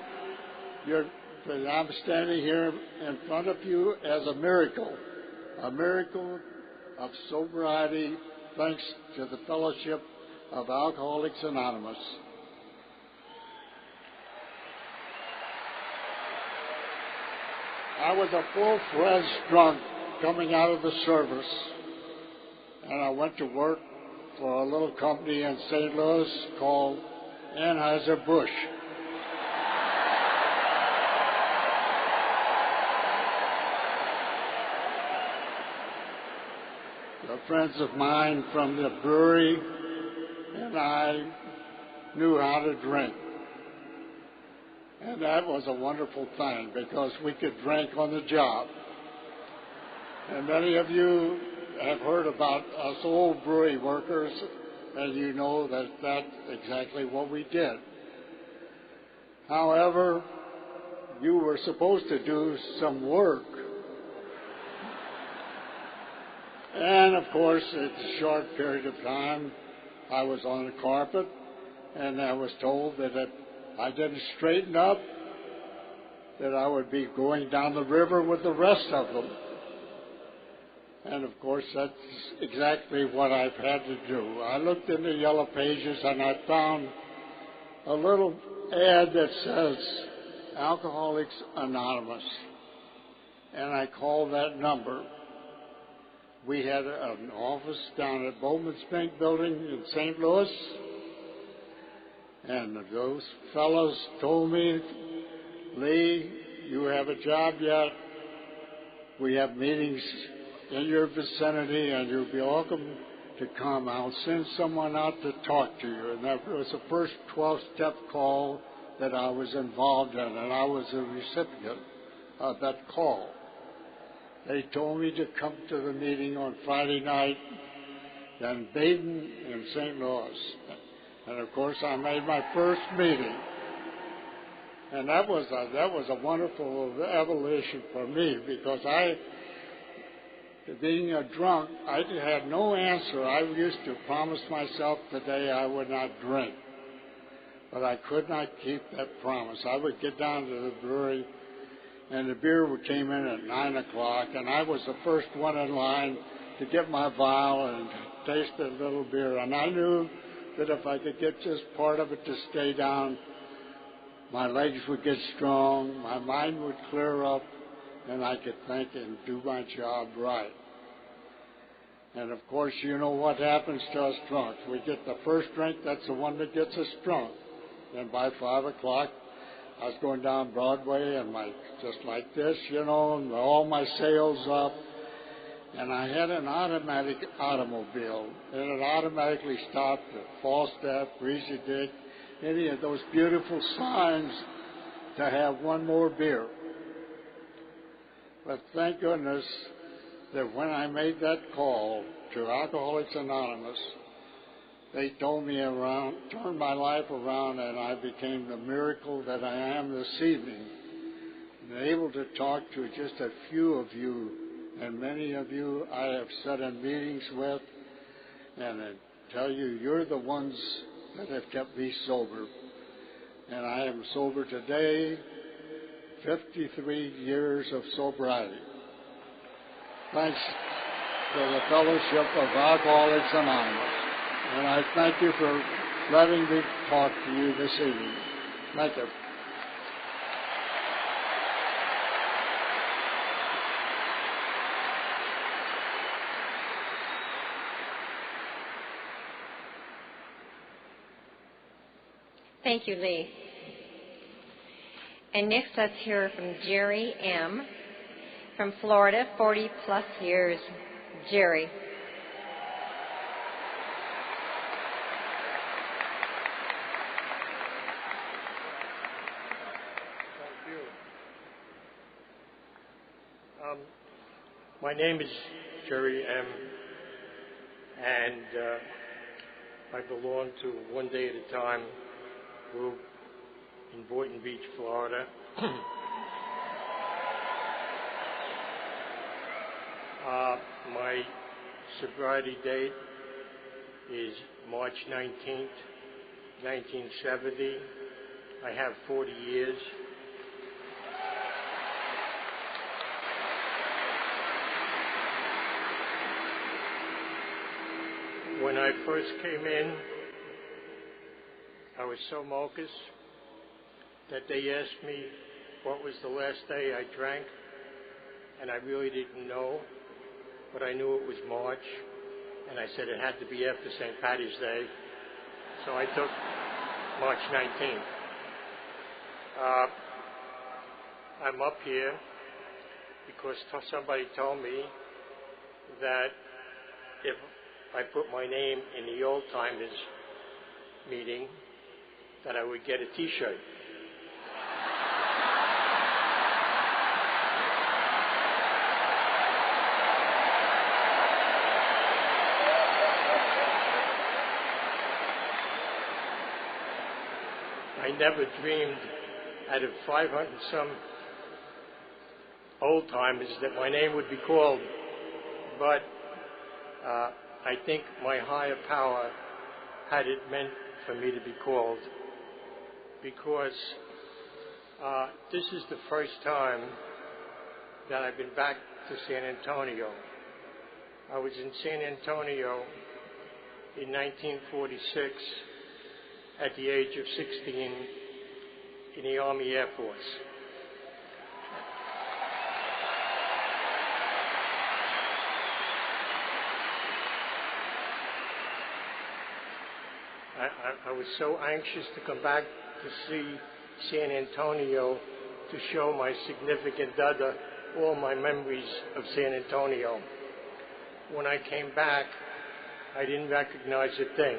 I'm standing here in front of you as a miracle of sobriety, thanks to the fellowship of Alcoholics Anonymous. I was a full-fledged drunk coming out of the service, and I went to work for a little company in St. Louis called Anheuser-Busch. Friends of mine from the brewery and I knew how to drink. And that was a wonderful thing because we could drink on the job. And many of you have heard about us old brewery workers, and you know that that's exactly what we did. However, you were supposed to do some work. And, of course, it's a short period of time. I was on the carpet, and I was told that if I didn't straighten up, that I would be going down the river with the rest of them. And, of course, that's exactly what I've had to do. I looked in the Yellow Pages, and I found a little ad that says Alcoholics Anonymous. And I called that number. We had an office down at Bowman's Bank Building in St. Louis, and those fellows told me, Lee, you have a job yet. We have meetings in your vicinity, and you'll be welcome to come. I'll send someone out to talk to you. And that was the first 12-step call that I was involved in, and I was a recipient of that call. They told me to come to the meeting on Friday night in Baden in St. Louis. And, of course, I made my first meeting. And that was a wonderful evolution for me because being a drunk, I had no answer. I used to promise myself today I would not drink. But I could not keep that promise. I would get down to the brewery, and the beer came in at 9 o'clock, and I was the first one in line to get my vial and taste that little beer. And I knew that if I could get just part of it to stay down, my legs would get strong, my mind would clear up, and I could think and do my job right. And, of course, you know what happens to us drunks. We get the first drink, that's the one that gets us drunk. And by 5 o'clock, I was going down Broadway and just like this, and all my sails up. And I had an automatic automobile, and it automatically stopped at Falstaff, Greasy Dick, any of those beautiful signs to have one more beer. But thank goodness that when I made that call to Alcoholics Anonymous, they told me around, turned my life around, and I became the miracle that I am this evening. And able to talk to just a few of you and many of you I have sat in meetings with, and I tell you, you're the ones that have kept me sober. And I am sober today, 53 years of sobriety. Thanks to the Fellowship of Alcoholics Anonymous. And I thank you for letting me talk to you this evening. Thank you. Thank you, Lee. And next, let's hear from Jerry M. from Florida, 40-plus years. Jerry. Thank you. My name is Jerry M., and I belong to One Day at a Time group in Boynton Beach, Florida. My sobriety date is March 19th, 1970. I have 40 years. When I first came in, I was so mucus that they asked me what was the last day I drank, and I really didn't know, but I knew it was March, and I said it had to be after St. Patty's Day, so I took March 19th. I'm up here because somebody told me that if I put my name in the Oldtimers meeting, that I would get a T-shirt. I never dreamed out of 500 some old-timers that my name would be called, but I think my higher power had it meant for me to be called, because this is the first time that I've been back to San Antonio. I was in San Antonio in 1946 at the age of 16 in the Army Air Force. I was so anxious to come back to see San Antonio to show my significant other all my memories of San Antonio. When I came back, I didn't recognize a thing.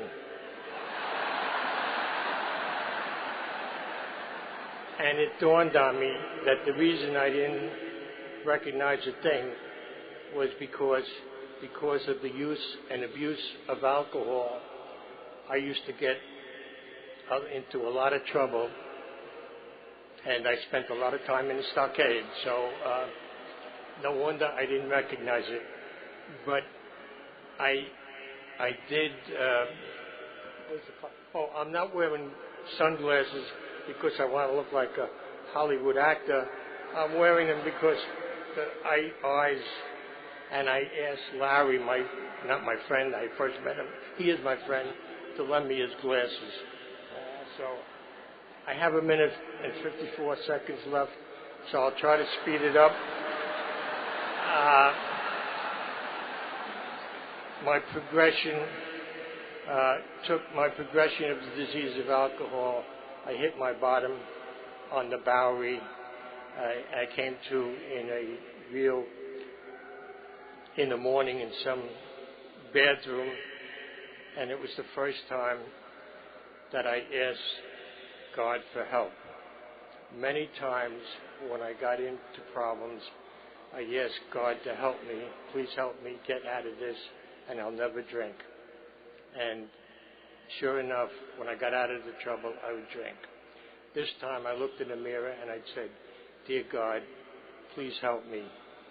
And it dawned on me that the reason I didn't recognize a thing was because of the use and abuse of alcohol. I used to get into a lot of trouble, and I spent a lot of time in the stockade, so no wonder I didn't recognize it. But I did, I'm not wearing sunglasses because I want to look like a Hollywood actor. I'm wearing them because the eyes, and I asked Larry, not my friend, I first met him, he is my friend, to lend me his glasses. So I have 1 minute and 54 seconds left, so I'll try to speed it up. My progression of the disease of alcohol, I hit my bottom on the Bowery. I came to in the morning in some bathroom, and it was the first time that I asked God for help. Many times when I got into problems, I asked God to help me, please help me get out of this, and I'll never drink. And sure enough, when I got out of the trouble, I would drink. This time I looked in the mirror and I said, dear God, please help me.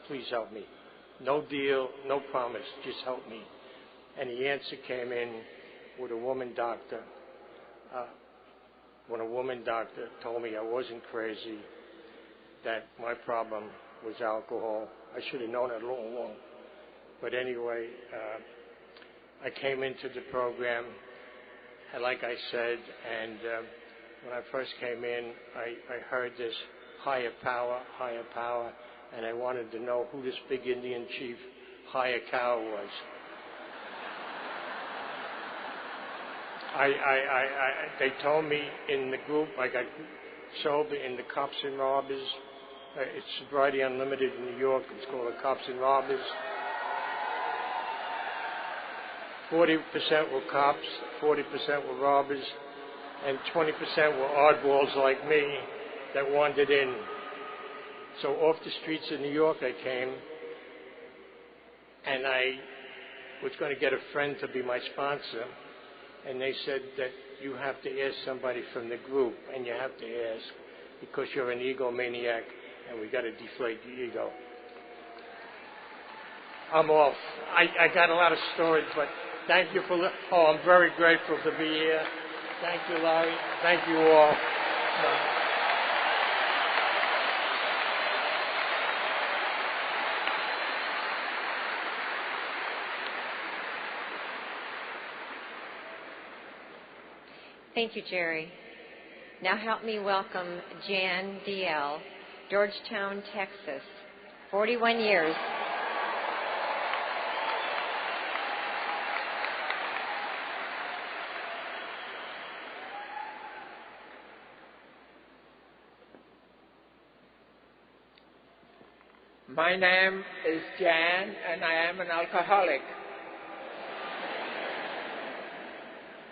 Please help me. No deal, no promise, just help me. And the answer came in with a woman doctor. When a woman doctor told me I wasn't crazy, that my problem was alcohol. I should have known it all along. But anyway, I came into the program, like I said, and when I first came in, I heard this higher power, and I wanted to know who this big Indian chief, Higher Cow, was. They told me in the group I got sober in the Cops and Robbers. It's Sobriety Unlimited in New York. It's called the Cops and Robbers. 40% were cops, 40% were robbers, and 20% were oddballs like me that wandered in. So off the streets of New York I came, and I was going to get a friend to be my sponsor, and they said that you have to ask somebody from the group, and you have to ask because you're an egomaniac, and we got to deflate the ego. I'm off. I got a lot of stories, but thank you for... I'm very grateful to be here. Thank you, Larry. Thank you all. Thank you, Jerry. Now help me welcome Jan D.L., Georgetown, Texas, 41 years. My name is Jan, and I am an alcoholic.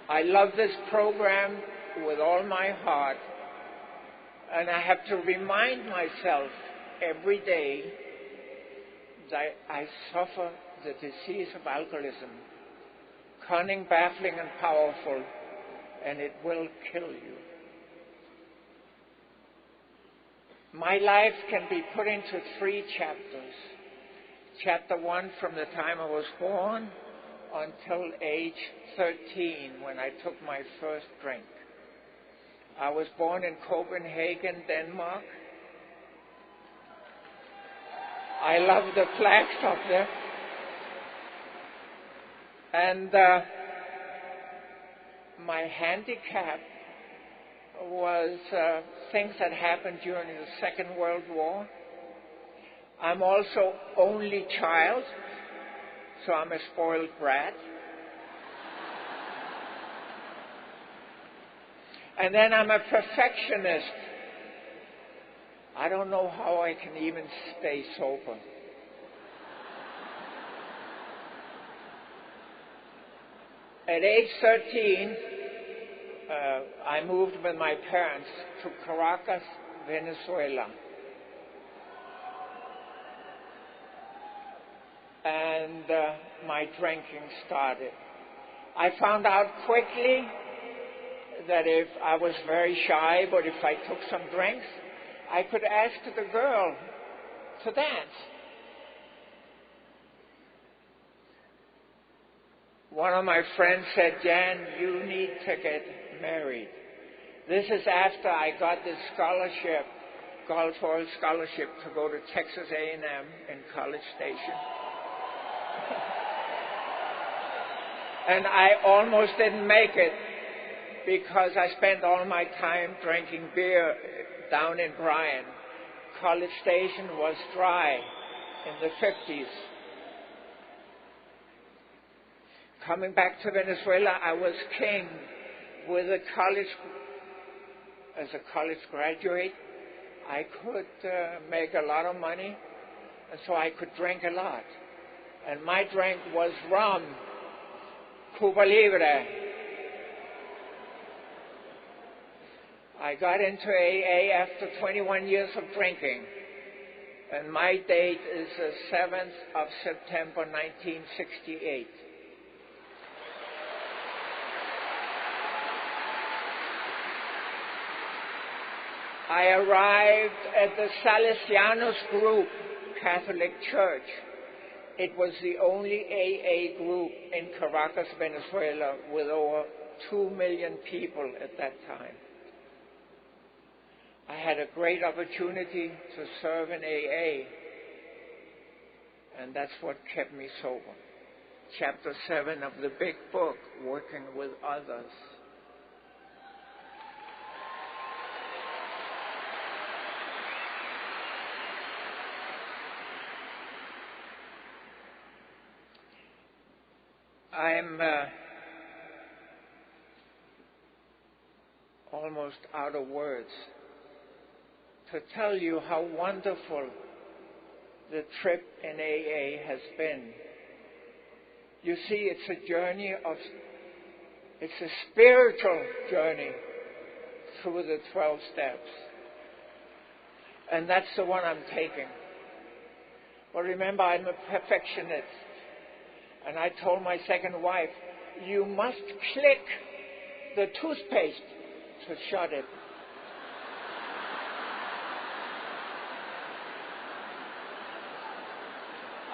I love this program with all my heart, and I have to remind myself every day that I suffer the disease of alcoholism, cunning, baffling, and powerful, and it will kill you. My life can be put into 3 chapters. Chapter 1, from the time I was born until age 13, when I took my first drink. I was born in Copenhagen, Denmark. I love the flags up there. And my handicap was things that happened during the Second World War. I'm also only child, so I'm a spoiled brat. And then I'm a perfectionist. I don't know how I can even stay sober. At age 13, I moved with my parents to Caracas, Venezuela. And my drinking started. I found out quickly that if I was very shy, but if I took some drinks, I could ask the girl to dance. One of my friends said, Jan, you need to get married. This is after I got this scholarship, Gulf Oil scholarship, to go to Texas A&M in College Station. And I almost didn't make it because I spent all my time drinking beer down in Bryan. College Station was dry in the 50s. Coming back to Venezuela, I was king with a college. As a college graduate, I could make a lot of money, and so I could drink a lot. And my drink was rum, Cuba Libre. I got into AA after 21 years of drinking, and my date is the 7th of September, 1968. I arrived at the Salesianos group, Catholic Church, it was the only AA group in Caracas, Venezuela, with over 2 million people at that time. I had a great opportunity to serve in AA, and that's what kept me sober. Chapter 7 of the big book, Working with Others. I'm almost out of words to tell you how wonderful the trip in AA has been. You see, it's a spiritual journey through the 12 steps. And that's the one I'm taking. But remember, I'm a perfectionist. And I told my second wife, you must click the toothpaste to shut it.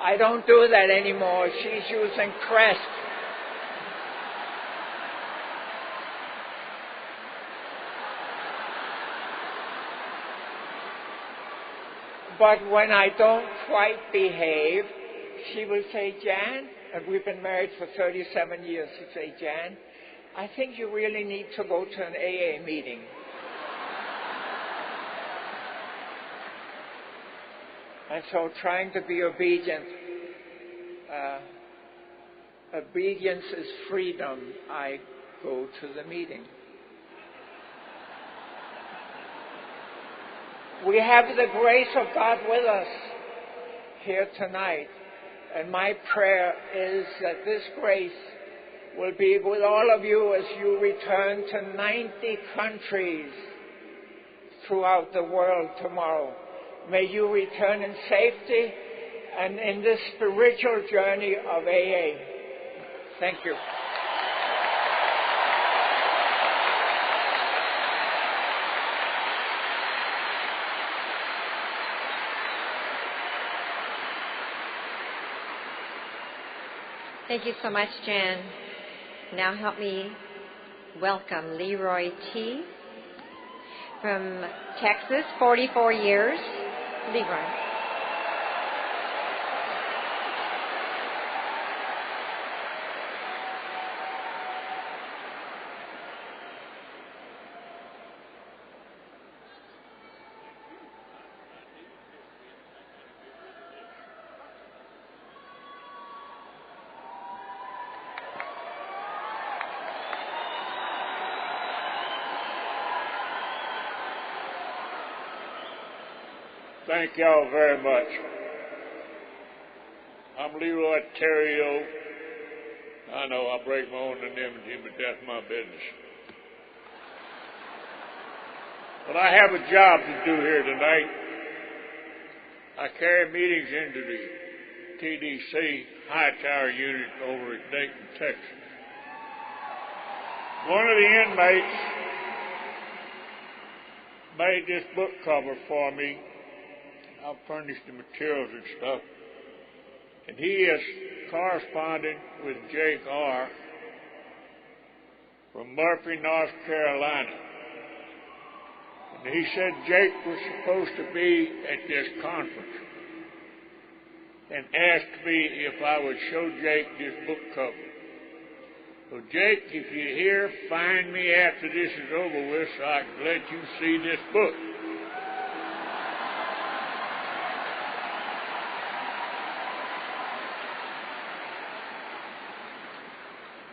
I don't do that anymore. She's using Crest. But when I don't quite behave, she will say, Jan, and we've been married for 37 years, she'd say, Jan, I think you really need to go to an AA meeting. And so trying to be obedient, obedience is freedom. I go to the meeting. We have the grace of God with us here tonight. And my prayer is that this grace will be with all of you as you return to 90 countries throughout the world tomorrow. May you return in safety and in this spiritual journey of AA. Thank you. Thank you so much, Jan. Now help me welcome Leroy T. from Texas, 44 years. Leroy. Thank y'all very much. I'm Leroy Terrio. I know I break my own anonymity, but that's my business. But I have a job to do here tonight. I carry meetings into the TDC High Tower unit over at Dayton, Texas. One of the inmates made this book cover for me. I'll furnish the materials and stuff. And he is corresponding with Jake R. from Murphy, North Carolina. And he said Jake was supposed to be at this conference and asked me if I would show Jake this book cover. So Jake, if you're here, find me after this is over with so I can let you see this book.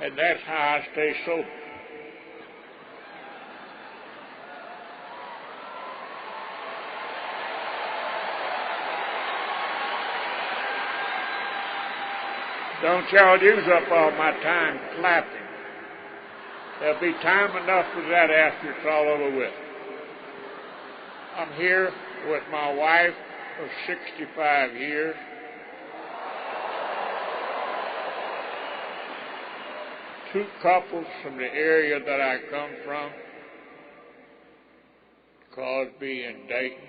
And that's how I stay sober. Don't y'all use up all my time clapping. There'll be time enough for that after it's all over with. I'm here with my wife of 65 years. Two couples from the area that I come from, Crosby and Dayton.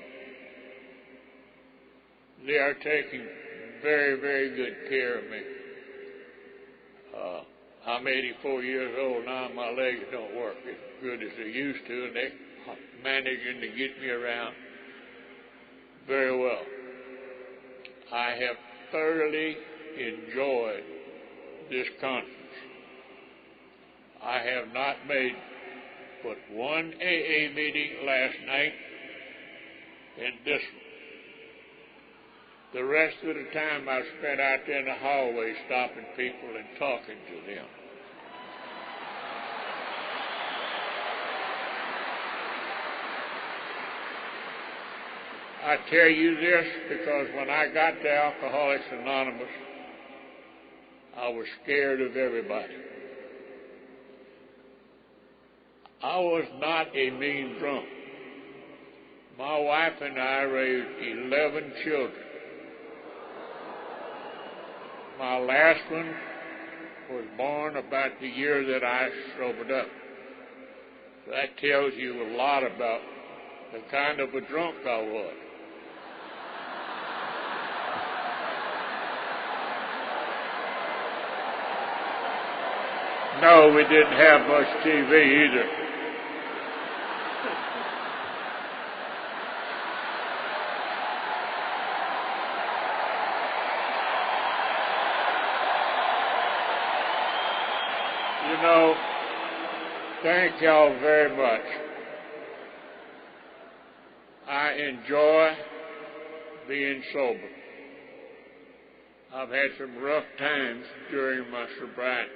They are taking very, very good care of me. I'm 84 years old now. My legs don't work as good as they used to, and they're managing to get me around very well. I have thoroughly enjoyed this conference. I have not made but one AA meeting last night and this one. The rest of the time I spent out there in the hallway stopping people and talking to them. I tell you this because when I got to Alcoholics Anonymous, I was scared of everybody. I was not a mean drunk. My wife and I raised 11 children. My last one was born about the year that I sobered up. So that tells you a lot about the kind of a drunk I was. No, we didn't have much TV either. You know, thank y'all very much. I enjoy being sober. I've had some rough times during my sobriety.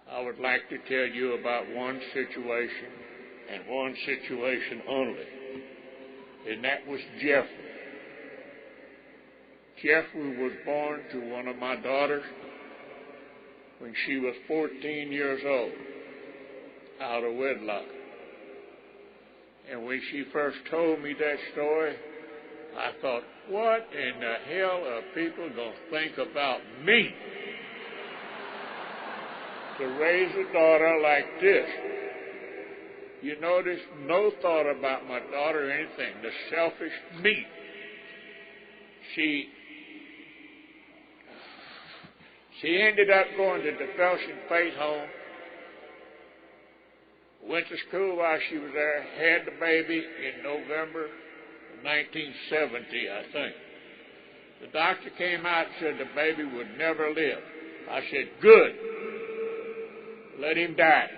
I would like to tell you about one situation, and one situation only, and that was Jeffrey. Jeffrey was born to one of my daughters when she was 14 years old, out of wedlock. And when she first told me that story, I thought, what in the hell are people going to think about me to raise a daughter like this? You notice, no thought about my daughter or anything. The selfish me. She ended up going to the Felsham Faith Home, went to school while she was there, had the baby in November of 1970, I think. The doctor came out and said the baby would never live. I said, good. Let him die.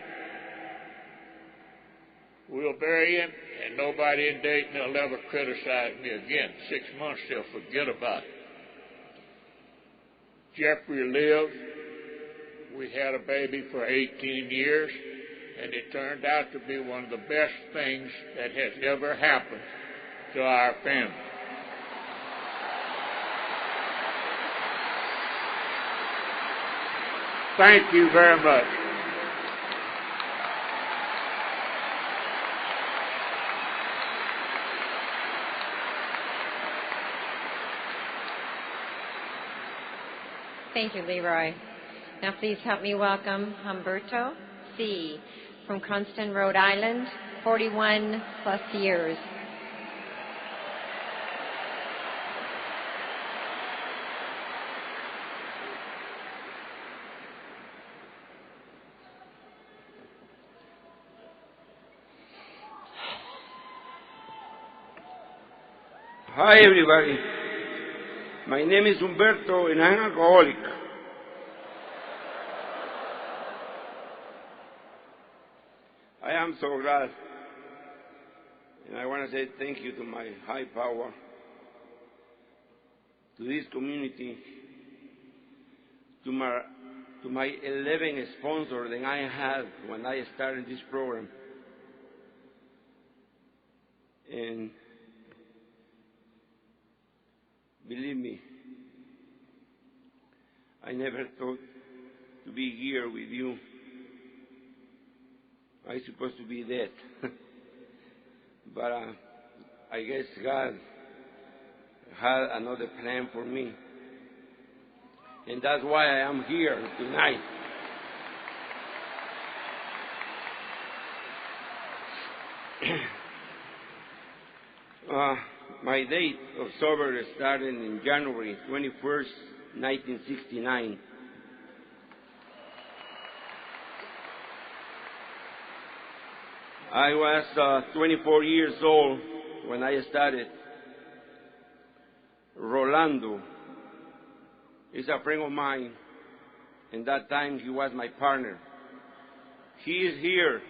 We'll bury him, and nobody in Dayton will ever criticize me again. 6 months, they'll forget about it. Jeffrey lived. We had a baby for 18 years, and it turned out to be one of the best things that has ever happened to our family. Thank you very much. Thank you, Leroy. Now please help me welcome Humberto C. from Cranston, Rhode Island, 41 plus years. Hi everybody. My name is Humberto and I'm an alcoholic. I am so glad. And I want to say thank you to my high power, to this community, to my 11 sponsors that I had when I started this program. And believe me, I never thought to be here with you. I'm supposed to be dead. But I guess God had another plan for me. And that's why I am here tonight. My date of sober started in January 21st, 1969. I was 24 years old when I started. Rolando is a friend of mine, and that time he was my partner. He is here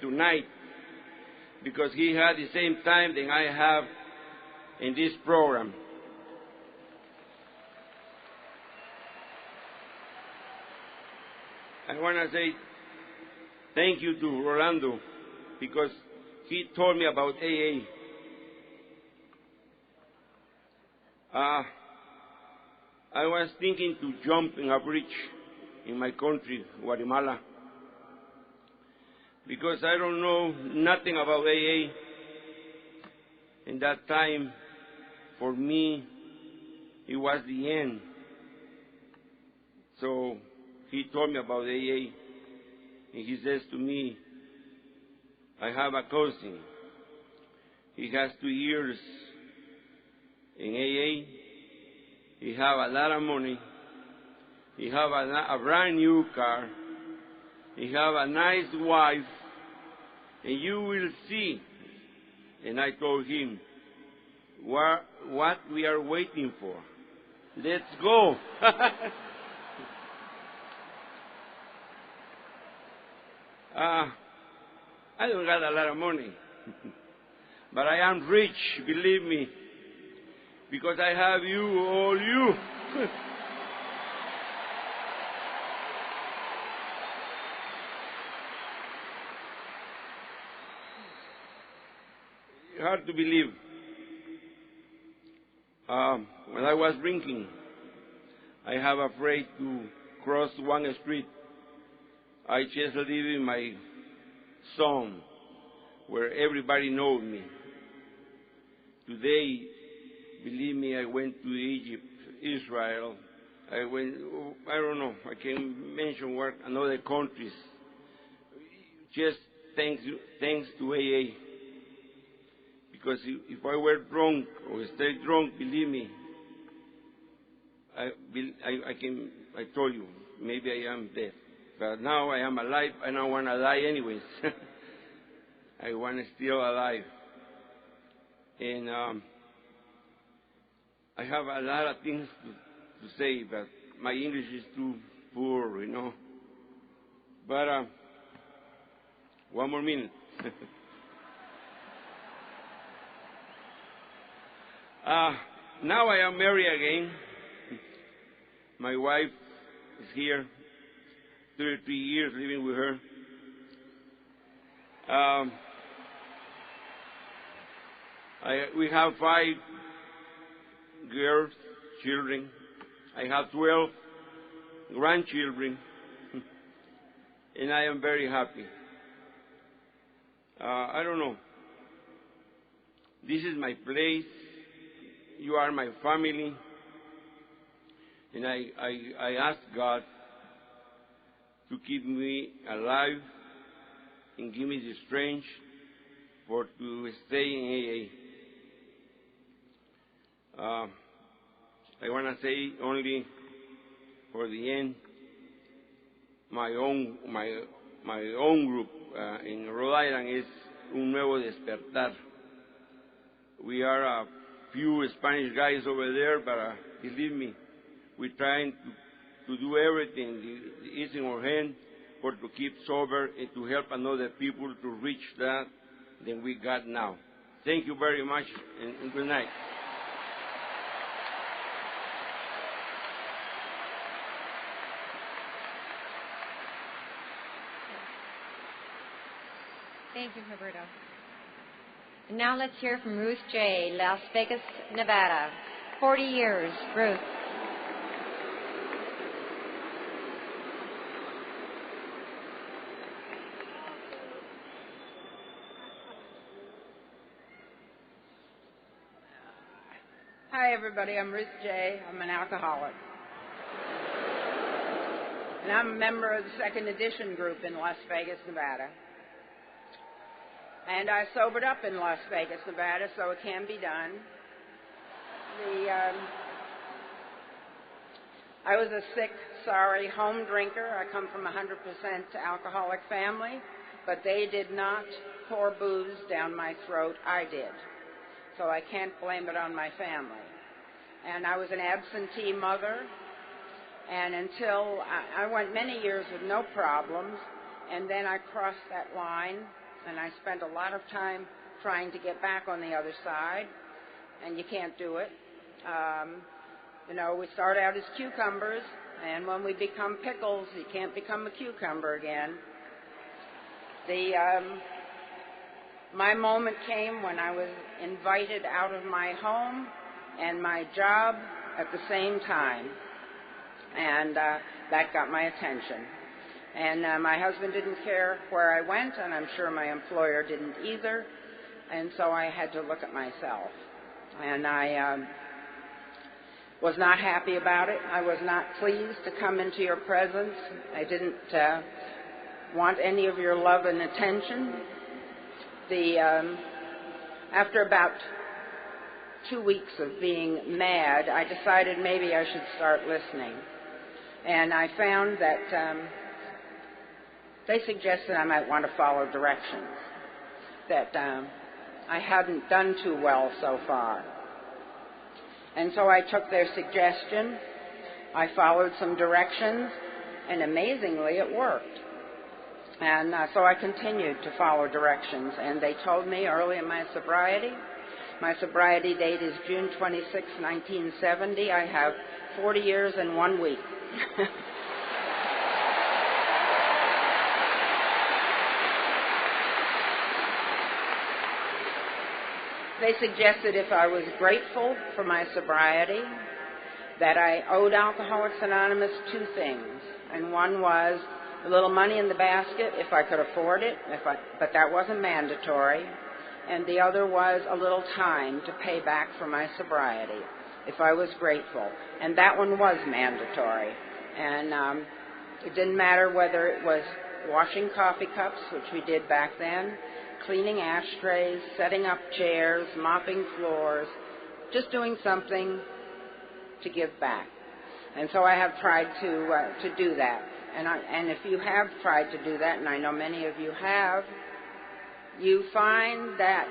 tonight because he had the same time that I have in this program. I want to say thank you to Rolando because he told me about AA. I was thinking to jump in a bridge in my country, Guatemala, because I don't know nothing about AA. In that time, for me, it was the end. So he told me about AA, and he says to me, I have a cousin. He has 2 years in AA. He have a lot of money. He have a brand new car. He have a nice wife. And you will see. And I told him, what we are waiting for? Let's go. I don't got a lot of money. But I am rich, believe me. Because I have you, all you. Hard to believe. When I was drinking, I have afraid to cross one street. I just live in my zone where everybody knows me. Today, believe me, I went to Egypt, Israel. I don't know, I can mention another countries. Just thanks to AA. Because if I were drunk or stay drunk, believe me, I told you, maybe I am dead. But now I am alive, I don't want to die anyways. I want to still alive. And I have a lot of things to say, but my English is too poor, you know. But one more minute. Now I am married again. My wife is here, 33 years living with her. We have 5 girls, children. I have 12 grandchildren, and I am very happy. I don't know. This is my place. You are my family. And I ask God to keep me alive and give me the strength to stay in AA. I want to say only for the end, my own group in Rhode Island is Un Nuevo Despertar. We are a few Spanish guys over there, but believe me, we're trying to do everything is in our hand for to keep sober and to help another people to reach that than we got now. Thank you very much, and good night. Thank you, Roberto. And now let's hear from Ruth J., Las Vegas, Nevada. 40 years, Ruth. Hi, everybody. I'm Ruth J. I'm an alcoholic. And I'm a member of the Second Edition group in Las Vegas, Nevada. And I sobered up in Las Vegas, Nevada, so it can be done. I was a sick, sorry home drinker. I come from a 100% alcoholic family, but they did not pour booze down my throat. I did. So I can't blame it on my family. And I was an absentee mother, and until I went many years with no problems, and then I crossed that line, and I spent a lot of time trying to get back on the other side, and you can't do it. We start out as cucumbers, and when we become pickles, you can't become a cucumber again. My moment came when I was invited out of my home and my job at the same time, and that got my attention. And my husband didn't care where I went, and I'm sure my employer didn't either, and so I had to look at myself. And I was not happy about it. I was not pleased to come into your presence. I didn't want any of your love and attention. After about 2 weeks of being mad, I decided maybe I should start listening. And I found that they suggested I might want to follow directions, that I hadn't done too well so far. And so I took their suggestion. I followed some directions, and amazingly it worked. And so I continued to follow directions, and they told me early in my sobriety date is June 26, 1970. I have 40 years and 1 week. They suggested if I was grateful for my sobriety, that I owed Alcoholics Anonymous 2 things. And one was a little money in the basket if I could afford it, but that wasn't mandatory. And the other was a little time to pay back for my sobriety if I was grateful. And that one was mandatory. And it didn't matter whether it was washing coffee cups, which we did back then, cleaning ashtrays, setting up chairs, mopping floors, just doing something to give back. And so I have tried to do that. And if you have tried to do that, and I know many of you have, you find that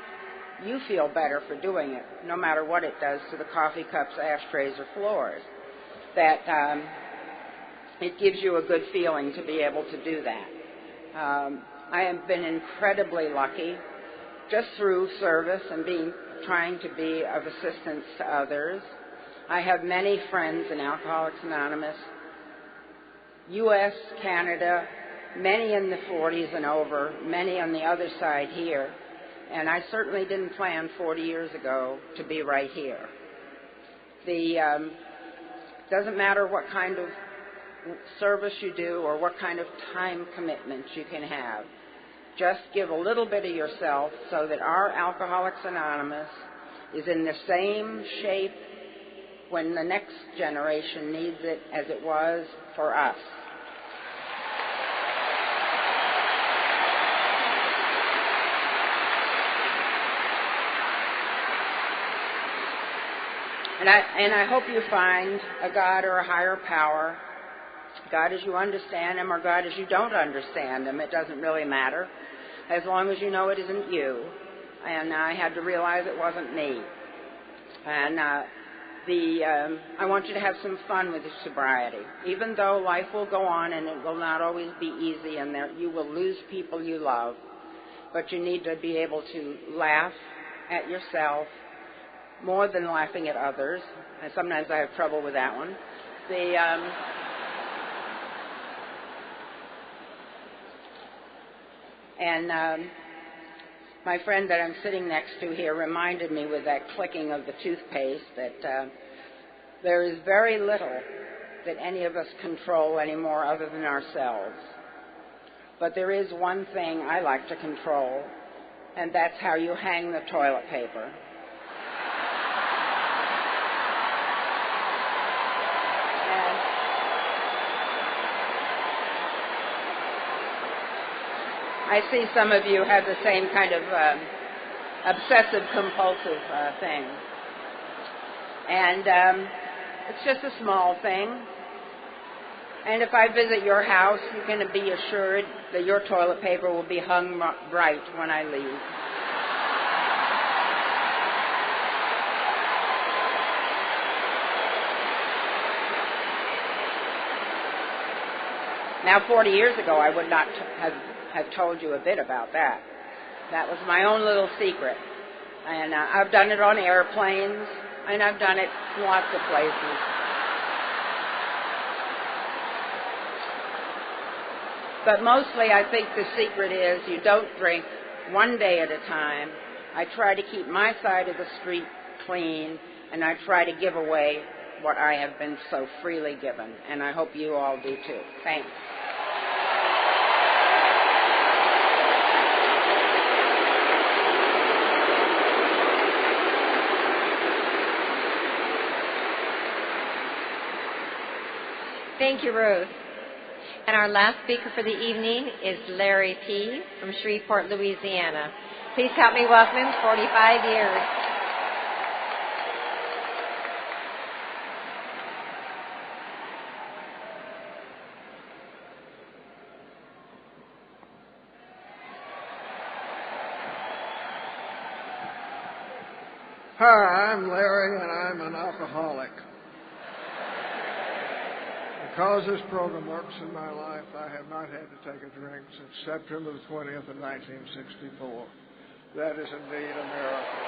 you feel better for doing it, no matter what it does to the coffee cups, ashtrays, or floors. That it gives you a good feeling to be able to do that. I have been incredibly lucky just through service and trying to be of assistance to others. I have many friends in Alcoholics Anonymous, U.S., Canada, many in the 40s and over, many on the other side here. And I certainly didn't plan 40 years ago to be right here. Doesn't matter what kind of service you do or what kind of time commitments you can have. Just give a little bit of yourself so that our Alcoholics Anonymous is in the same shape when the next generation needs it as it was for us. And I hope you find a God or a higher power, God as you understand Him or God as you don't understand Him. It doesn't really matter, as long as you know it isn't you. And I had to realize it wasn't me. And I want you to have some fun with your sobriety. Even though life will go on and it will not always be easy, and you will lose people you love, but you need to be able to laugh at yourself more than laughing at others. And sometimes I have trouble with that one. My friend that I'm sitting next to here reminded me with that clicking of the toothpaste that there is very little that any of us control anymore other than ourselves. But there is one thing I like to control, and that's how you hang the toilet paper. I see some of you have the same kind of obsessive-compulsive thing. And it's just a small thing. And if I visit your house, you can be assured that your toilet paper will be hung bright when I leave. Now, 40 years ago, I would not have told you a bit about that. That was my own little secret. And I've done it on airplanes, and I've done it lots of places. But mostly, I think the secret is you don't drink one day at a time. I try to keep my side of the street clean, and I try to give away what I have been so freely given. And I hope you all do too. Thanks. Thank you, Ruth. And our last speaker for the evening is Larry P. from Shreveport, Louisiana. Please help me welcome him, 45 years. Hi, I'm Larry, and I'm an alcoholic. Because this program works in my life, I have not had to take a drink since September the 20th of 1964. That is indeed a miracle.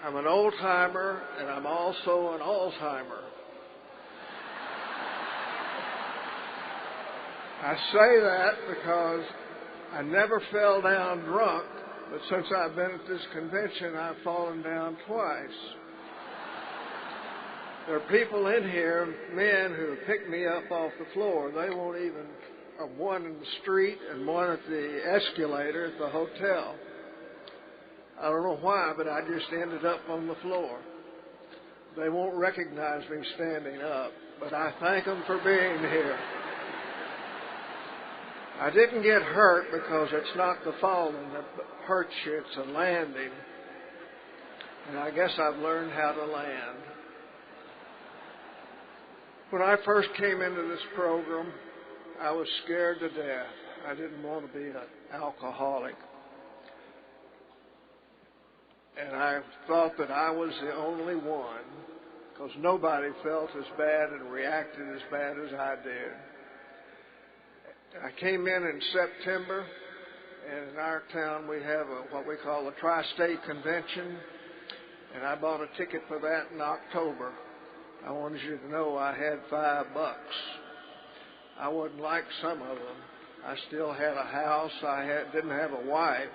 I'm an old-timer, and I'm also an Alzheimer. I say that because I never fell down drunk, but since I've been at this convention, I've fallen down twice. There are people in here, men, who pick me up off the floor. They won't even, one in the street and one at the escalator at the hotel. I don't know why, but I just ended up on the floor. They won't recognize me standing up, but I thank them for being here. I didn't get hurt because it's not the falling that hurts you, it's a landing. And I guess I've learned how to land. When I first came into this program, I was scared to death. I didn't want to be an alcoholic. And I thought that I was the only one, because nobody felt as bad and reacted as bad as I did. I came in September, and in our town we have what we call a Tri-State Convention, and I bought a ticket for that in October. I wanted you to know I had $5. I wasn't like some of them. I still had a house. Didn't have a wife,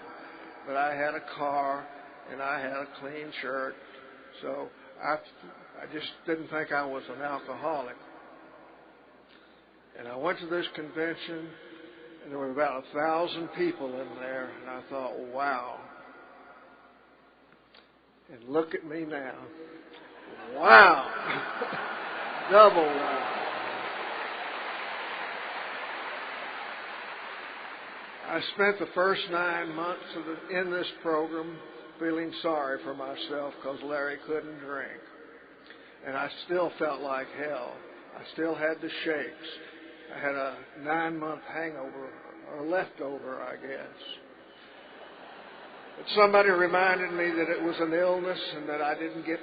but I had a car, and I had a clean shirt. So I just didn't think I was an alcoholic. And I went to this convention, and there were about 1,000 people in there, and I thought, wow. And look at me now. Wow. Double wow. I spent the first 9 months in this program feeling sorry for myself because Larry couldn't drink. And I still felt like hell. I still had the shakes. I had a 9-month hangover, or leftover, I guess. But somebody reminded me that it was an illness and that I didn't get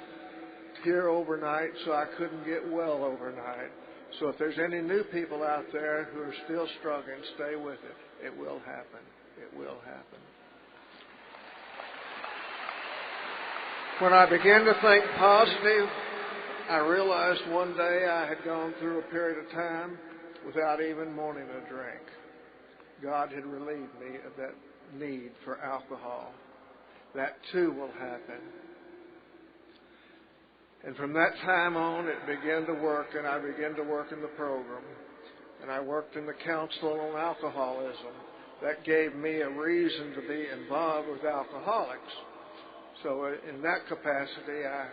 here overnight, so I couldn't get well overnight. So if there's any new people out there who are still struggling, stay with it. It will happen. It will happen. When I began to think positive, I realized one day I had gone through a period of time without even wanting a drink. God had relieved me of that need for alcohol. That too will happen. And from that time on, it began to work, and I began to work in the program. And I worked in the Council on Alcoholism. That gave me a reason to be involved with alcoholics. So in that capacity, I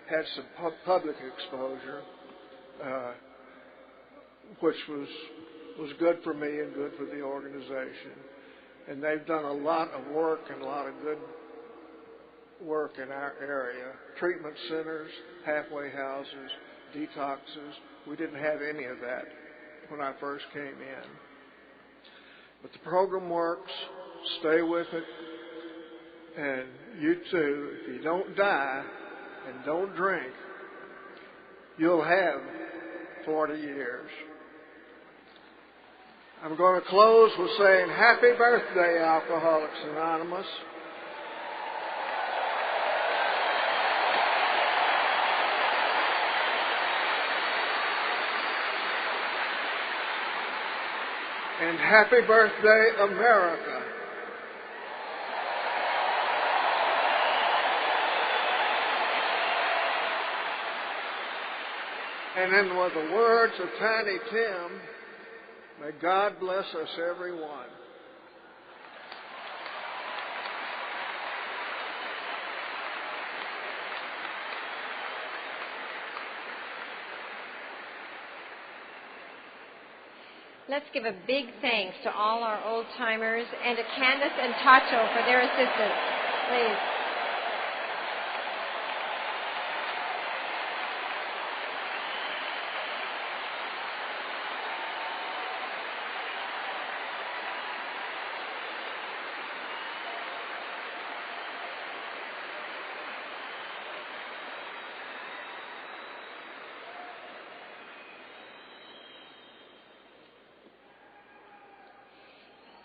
had some public exposure. which was good for me and good for the organization. And they've done a lot of work and a lot of good work in our area. Treatment centers, halfway houses, detoxes. We didn't have any of that when I first came in. But the program works. Stay with it. And you too, if you don't die and don't drink, you'll have 40 years. I'm going to close with saying happy birthday, Alcoholics Anonymous. And happy birthday, America. And then with the words of Tiny Tim, may God bless us, everyone. Let's give a big thanks to all our old-timers and to Candace and Tacho for their assistance. Please.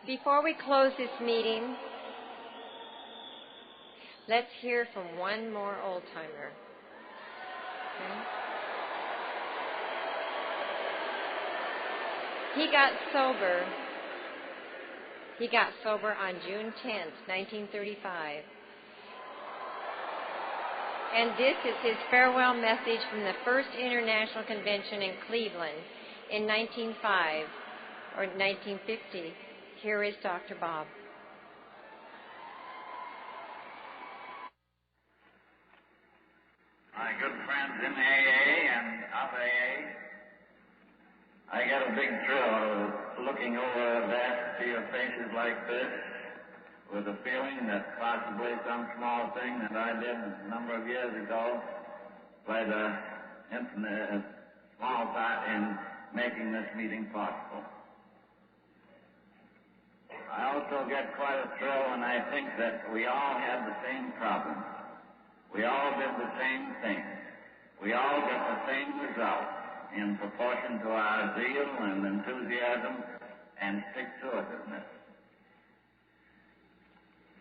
Before we close this meeting, let's hear from one more old-timer. Okay. He got sober on June 10th, 1935. And this is his farewell message from the First International Convention in Cleveland in 1905 or 1950. Here is Dr. Bob. My good friends in AA and of AA, I get a big thrill looking over a vast sea of faces like this with a feeling that possibly some small thing that I did a number of years ago played a small part in making this meeting possible. I also get quite a thrill when I think that we all had the same problems. We all did the same thing. We all get the same result in proportion to our zeal and enthusiasm and stick-to-itiveness.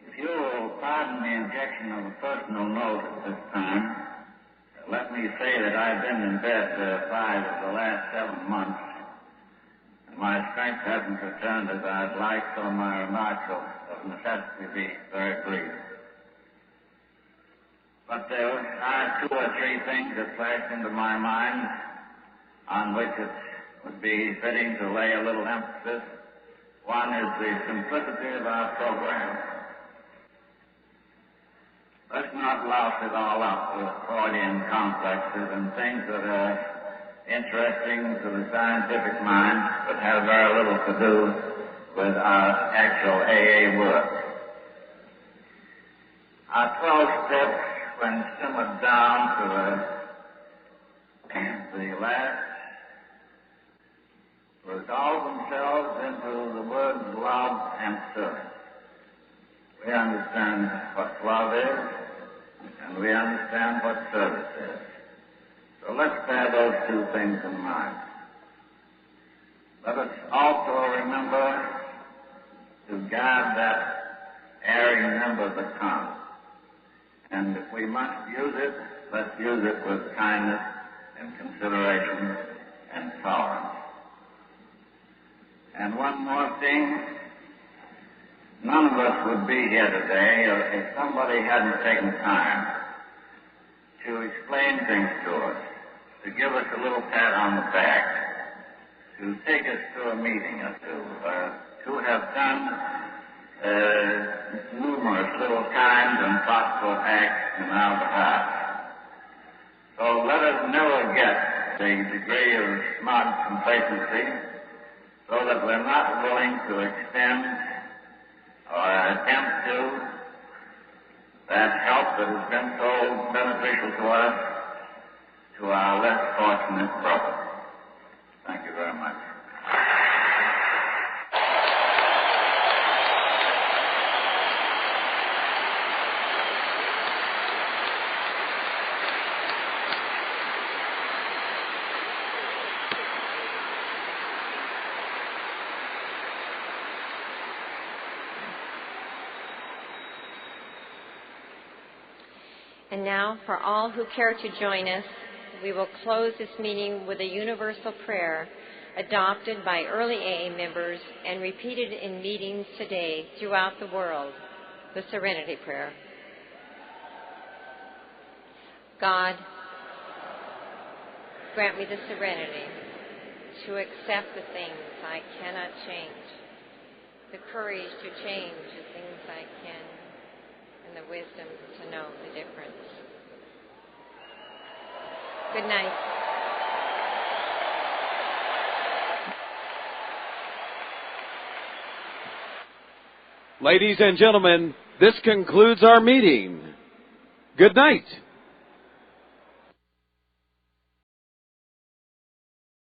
If you will pardon the injection of a personal note at this time, let me say that I've been in bed 5 of the last 7 months. My strength hasn't returned as I'd like, so my remarks will of necessity be very brief. But there are 2 or 3 things that flashed into my mind on which it would be fitting to lay a little emphasis. One is the simplicity of our program. Let's not louse it all up with Freudian complexes and things that are interesting to the scientific mind, but have very little to do with our actual AA work. Our 12 steps, when simmered down to the last, resolve themselves into the words love and service. We understand what love is, and we understand what service is. So let's bear those 2 things in mind. Let us also remember to guard that airy member, the tongue. And if we must use it, let's use it with kindness and consideration and tolerance. And one more thing, none of us would be here today if somebody hadn't taken time to explain things to us, to give us a little pat on the back, to take us to a meeting or two, to have done numerous little kind and thoughtful acts in our behalf. So let us never get a degree of smug complacency, so that we're not willing to extend or attempt to that help that has been so beneficial to us to our less fortunate brothers. Thank you very much. And now, for all who care to join us, we will close this meeting with a universal prayer adopted by early AA members and repeated in meetings today throughout the world, the Serenity Prayer. God, grant me the serenity to accept the things I cannot change, the courage to change the things I can, and the wisdom to know the difference. Good night. Ladies and gentlemen, this concludes our meeting. Good night.